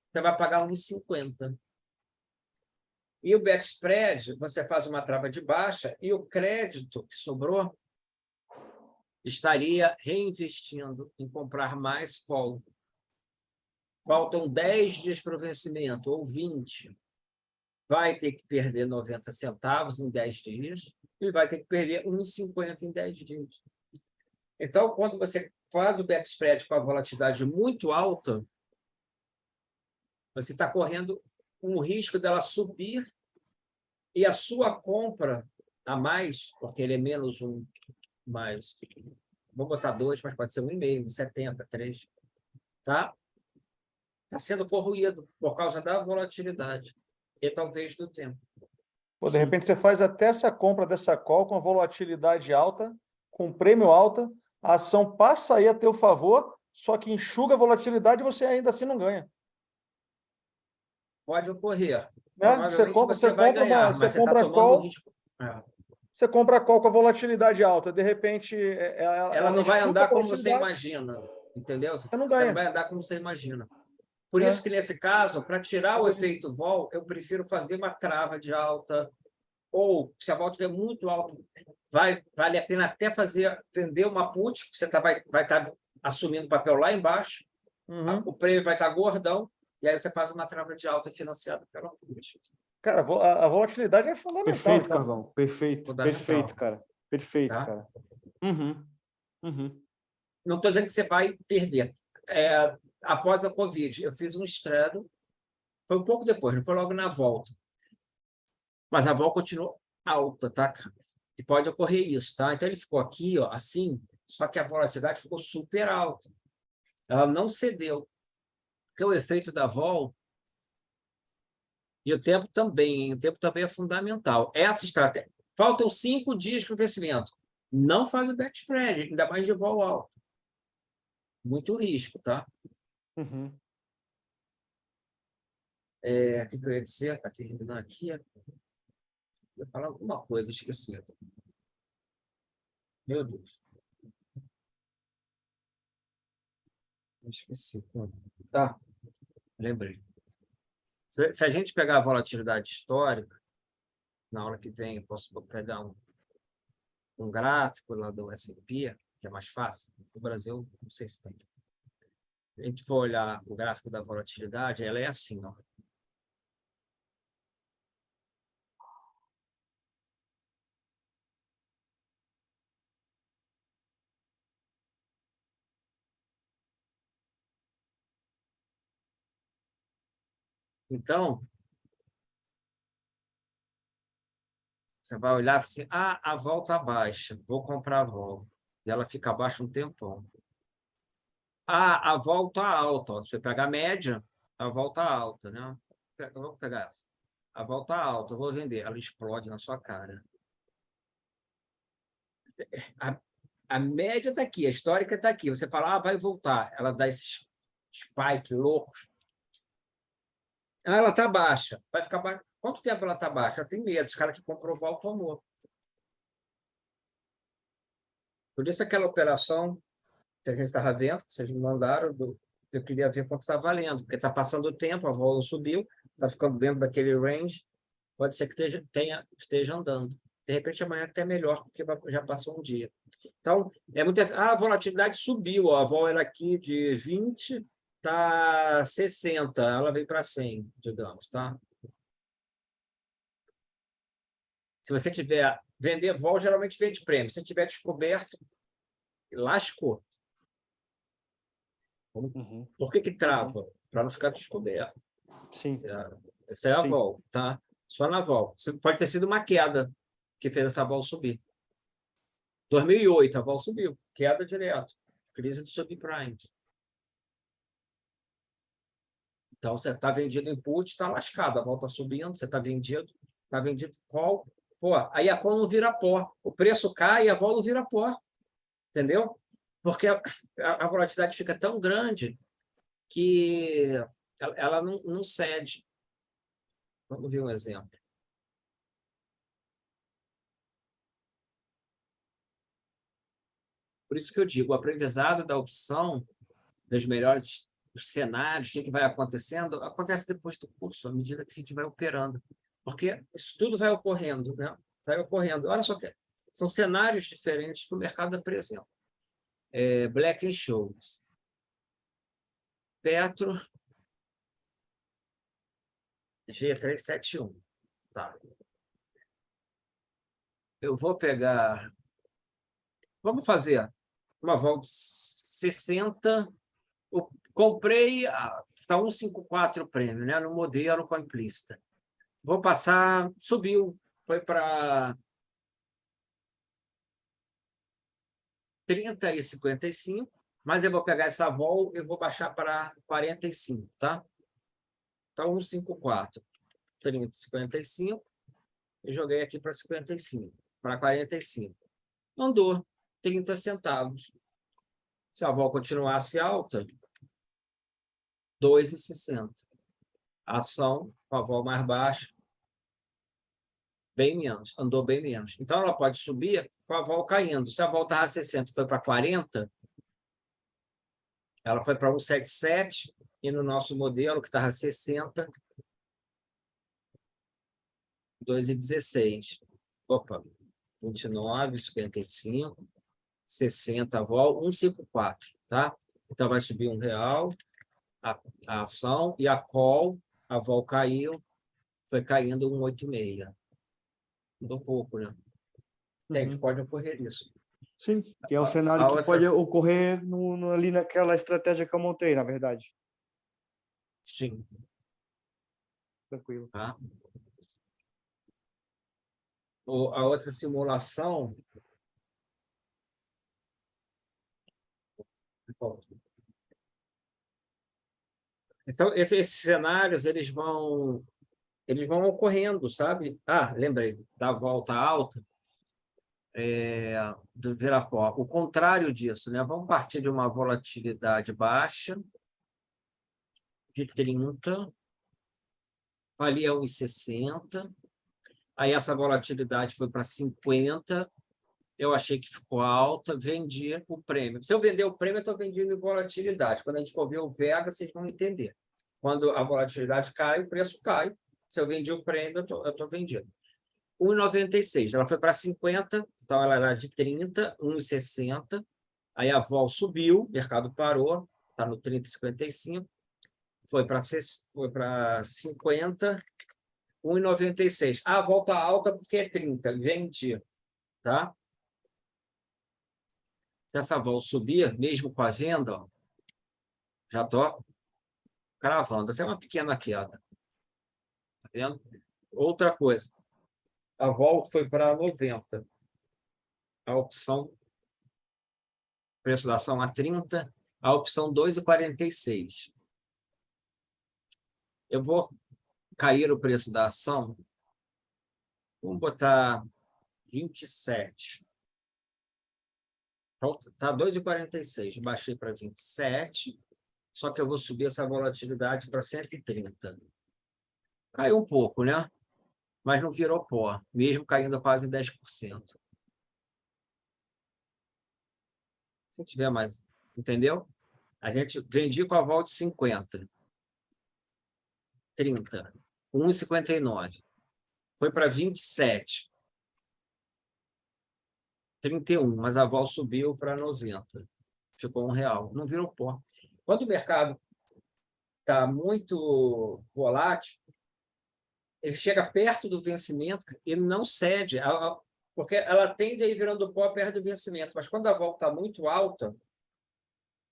você vai pagar 1,50. E o back spread, você faz uma trava de baixa e o crédito que sobrou estaria reinvestindo em comprar mais call. Faltam 10 dias para o vencimento, ou 20. Vai ter que perder 90 centavos em 10 dias e vai ter que perder 1,50 em 10 dias. Então, quando você faz o back spread com a volatilidade muito alta, você está correndo um risco dela subir e a sua compra a mais, porque ele é menos um, mais, vou botar 2, mas pode ser 1,5, 1,70, 3, tá? Está sendo corroído por causa da volatilidade e talvez do tempo. Pô, de Sim. repente você faz até essa compra dessa call com volatilidade alta, com prêmio alta, a ação passa aí a teu favor, só que enxuga a volatilidade e você ainda assim não ganha. Pode ocorrer. Né? Provavelmente você vai ganhar, mas você está tomando um risco. Você compra a call com a volatilidade alta, de repente Ela não vai enxuga a andar como você volatilidade, imagina, entendeu? você não Você não ganha. vai andar como você imagina. Por É. isso que, nesse caso, para tirar o efeito vol, eu prefiro fazer uma trava de alta, ou, se a vol estiver muito alta, vale a pena até vender uma put, que você vai estar assumindo papel lá embaixo, Uhum. o prêmio vai estar gordão, e aí você faz uma trava de alta financiada pela put. Cara, a volatilidade é fundamental. Perfeito, Então. Carvão. Perfeito. Fundamental. Perfeito, cara. Perfeito, Tá? cara. Uhum. Uhum. Não estou dizendo que você vai perder. Após a Covid, eu fiz um estrado, foi um pouco depois, não foi logo na volta. Mas a vol continuou alta, tá, cara? E pode ocorrer isso, tá? Então, ele ficou aqui, ó, assim, só que a volatilidade ficou super alta. Ela não cedeu. Porque o efeito da vol e o tempo também, hein? O tempo também é fundamental. Essa estratégia. Faltam 5 dias para o vencimento. Não faz o back spread, ainda mais de vol alto. Muito risco, tá? Uhum. O que eu ia dizer? Para terminar aqui. Eu ia falar alguma coisa, esqueci. Meu Deus. Esqueci. Tá, lembrei. Se a gente pegar a volatilidade histórica, na hora que vem eu posso pegar um gráfico lá do S&P, que é mais fácil. No Brasil, não sei se tem. Se a gente for olhar o gráfico da volatilidade, ela é assim, ó. Então, você vai olhar assim, a vol está baixa, vou comprar a vol. E ela fica abaixo um tempão. A vol está alta, ó. Se você pegar a média, a vol está alta, né? Eu vou pegar essa. A vol está alta, eu vou vender. Ela explode na sua cara. A média está aqui, a histórica está aqui. Você fala, vai voltar. Ela dá esses spike loucos. Ela está baixa. Vai ficar baixa. Quanto tempo ela está baixa? Ela tem medo. Os caras que comprou o vol tomou. Por isso aquela operação que a gente estava vendo, que vocês me mandaram, eu queria ver quanto está valendo, porque está passando o tempo, a vol não subiu, está ficando dentro daquele range, pode ser que esteja andando. De repente, amanhã até melhor, porque já passou um dia. Então, é muito assim, a volatilidade subiu, ó, a vol era aqui de 20, está 60, ela veio para 100, digamos, tá? Se você tiver... Vender vol geralmente vende prêmio. Se tiver descoberto, lascou. Uhum. Por que trava? Para não ficar descoberto. Sim. Essa é a Sim. vol, tá? Só na vol. Pode ter sido uma queda que fez essa vol subir. 2008, a vol subiu. Queda direto. Crise do subprime. Então, você está vendido em put, está lascado. A vol está subindo, você está vendido call, Pô, aí a call não vira pó. O preço cai e a vol não vira pó. Entendeu? Porque a volatilidade fica tão grande que ela não cede. Vamos ver um exemplo. Por isso que eu digo, o aprendizado da opção, dos melhores cenários, o que vai acontecendo, acontece depois do curso, à medida que a gente vai operando. Porque isso tudo vai ocorrendo, né? Vai ocorrendo. Olha só, são cenários diferentes que o mercado apresenta. Black Scholes. Petro, G371. Tá. Eu vou pegar... Vamos fazer uma volta de 60. Comprei, está 154 o prêmio, né? No modelo com a implícita. Vou passar, subiu, foi para 30,55, mas eu vou pegar essa vol e vou baixar para 45, tá? Então, 154, 30,55, e joguei aqui para 55, para 45. Andou 30 centavos. Se a vol continuasse alta, 2,60. A ação, com a vol mais baixa, bem menos, andou bem menos. Então, ela pode subir com a vol caindo. Se a vol estava a 60 foi para 40, ela foi para 177, e no nosso modelo, que estava a 60, 2,16. Opa, 29, 55, 60 a vol, 154, tá? Então, vai subir R$1 a ação, e a call, a vol caiu, foi caindo 1,86. Mudou pouco, né? Pode ocorrer isso. Sim, que é o cenário que pode ocorrer ali naquela estratégia que eu montei, na verdade. Sim. Tranquilo. Tá? A outra simulação... Então, esses cenários, eles vão ocorrendo, sabe? Lembrei, da volta alta, do Virapó. O contrário disso, né? Vamos partir de uma volatilidade baixa, de 30, ali é 1,60, aí essa volatilidade foi para 50, eu achei que ficou alta, vendi o prêmio. Se eu vender o prêmio, eu estou vendendo em volatilidade. Quando a gente for ver o Vega, vocês vão entender. Quando a volatilidade cai, o preço cai. Se eu vendi o prêmio, eu estou vendendo. 1,96. Ela foi para 50, então ela era de 30, 1,60. Aí a vol subiu, o mercado parou, está no 30,55. Foi para 50, 1,96. A volta alta porque é 30, vendi. Tá? Se essa vol subir, mesmo com a venda, ó, já estou cravando. Até uma pequena queda. Tá vendo? Outra coisa. A vol foi para 90. A opção, preço da ação a 30, a opção 2,46. Eu vou cair o preço da ação, vamos botar 27. Então, está 2,46. Baixei para 27, só que eu vou subir essa volatilidade para 130. Caiu um pouco, né? Mas não virou pó, mesmo caindo quase 10%. Se tiver mais, entendeu? A gente vendia com a volta de 50. 30. 1,59. Foi para 27. 31, mas a vol subiu para 90. Ficou R$1. Não virou pó. Quando o mercado está muito volátil, ele chega perto do vencimento e não cede, porque ela tende a ir virando pó perto do vencimento. Mas quando a vol está muito alta,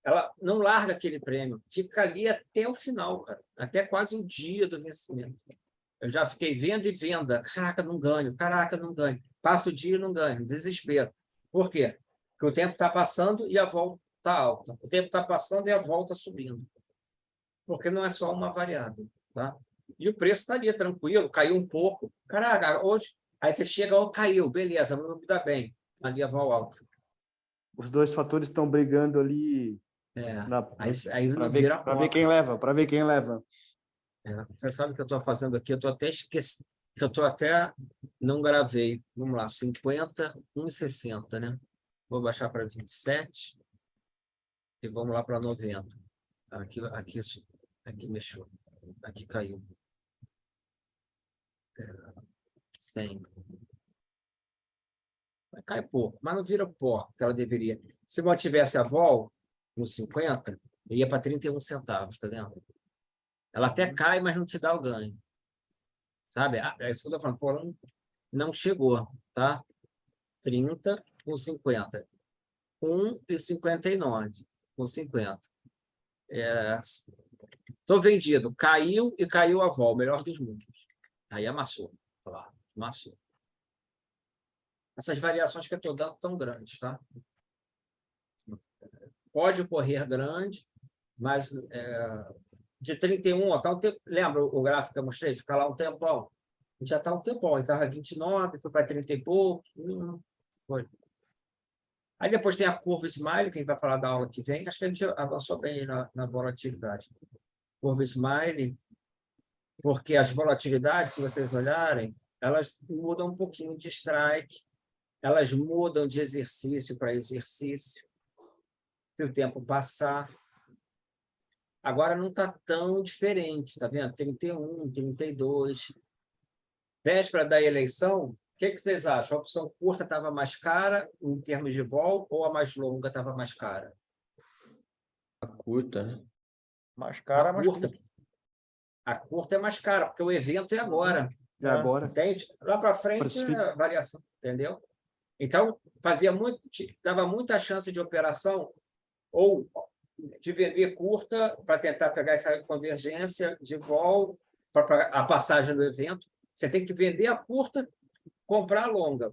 ela não larga aquele prêmio, fica ali até o final, cara, até quase o dia do vencimento. Eu já fiquei venda e venda. Caraca, não ganho. Caraca, não ganho. Passa o dia e não ganho. Desespero. Por quê? Porque o tempo está passando e a volta está alta. O tempo está passando e a volta subindo. Porque não é só uma variável. Tá? E o preço está ali, tranquilo, caiu um pouco. Caraca, hoje Aí você chega, ó, caiu, beleza, vamos dar bem. Ali a vol alta. Os dois fatores estão brigando ali Aí para não vira ver, ver quem leva, para ver quem leva. Você sabe o que eu estou fazendo aqui? Eu estou até esquecendo. Eu estou até. Não gravei. Vamos lá, 50, 1,60, né? Vou baixar para 27 e vamos lá para 90. Aqui mexeu. Aqui caiu. 100. Cai pouco, mas não vira pó, que ela deveria. Se mantivesse a vol no 50, ia para 31 centavos, tá vendo? Ela até cai, mas não te dá o ganho. Sabe? É isso que eu estou falando. Pô, não chegou, tá? 30 com 50. 1,59 com 50. Estou vendido. Caiu e caiu a vol, melhor dos mundos. Aí amassou. Claro, amassou. Essas variações que eu estou dando estão grandes, tá? Pode ocorrer grande, mas de 31, ó, tá um tempo, lembra o gráfico que eu mostrei? Fica lá um tempão. Já está um tempão, ele estava 29, foi para 30 e pouco. Foi. Aí depois tem a curva Smiley, quem vai falar da aula que vem, acho que a gente avançou bem na volatilidade. Curva Smiley, porque as volatilidades, se vocês olharem, elas mudam um pouquinho de strike, elas mudam de exercício para exercício, se o tempo passar. Agora não está tão diferente, tá vendo? 31, 32. Véspera da eleição, o que vocês acham? A opção curta estava mais cara em termos de vol ou a mais longa estava mais cara? A curta, né? Mais cara, mais curta. A curta é mais cara, porque o evento é agora. É agora. Entende? Lá para frente é variação, entendeu? Então, dava muita chance de operação ou de vender curta para tentar pegar essa convergência de vol para a passagem do evento. Você tem que vender a curta, comprar a longa.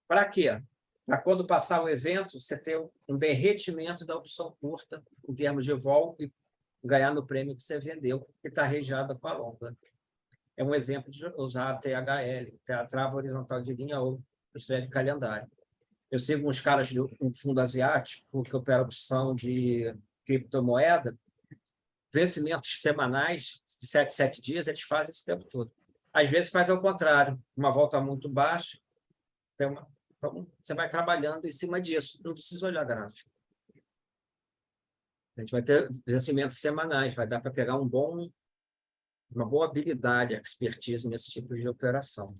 Para quê? Para quando passar o evento, você ter um derretimento da opção curta em termos de vol e ganhar no prêmio que você vendeu, que está arrejada com a longa. É um exemplo de usar a THL, a trava horizontal de linha ou o strike calendário. Eu sigo uns caras de um fundo asiático que opera opção de criptomoeda, vencimentos semanais, de 7 dias, eles fazem esse tempo todo. Às vezes faz ao contrário, uma volta muito baixa, então você vai trabalhando em cima disso, não precisa olhar gráfico. A gente vai ter vencimentos semanais, vai dar para pegar uma boa habilidade, expertise nesse tipo de operação.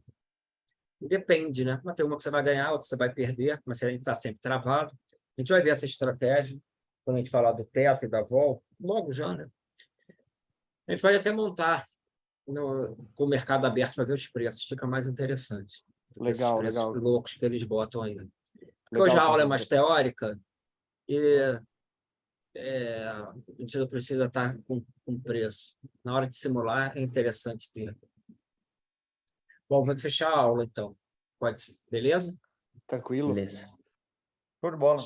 Depende, né? Mas tem uma que você vai ganhar, outra você vai perder, mas a gente está sempre travado. A gente vai ver essa estratégia, quando a gente falar do teto e da vol, logo já, né? A gente pode até montar com o mercado aberto para ver os preços, fica mais interessante. Legal, esses preços legal. loucos que eles botam aí. Porque Legal, hoje a aula é mais teórica e a gente não precisa estar com preço. Na hora de simular, é interessante ter. Bom, vou fechar a aula, então. Pode ser, beleza? Tranquilo. Beleza. Show de bola.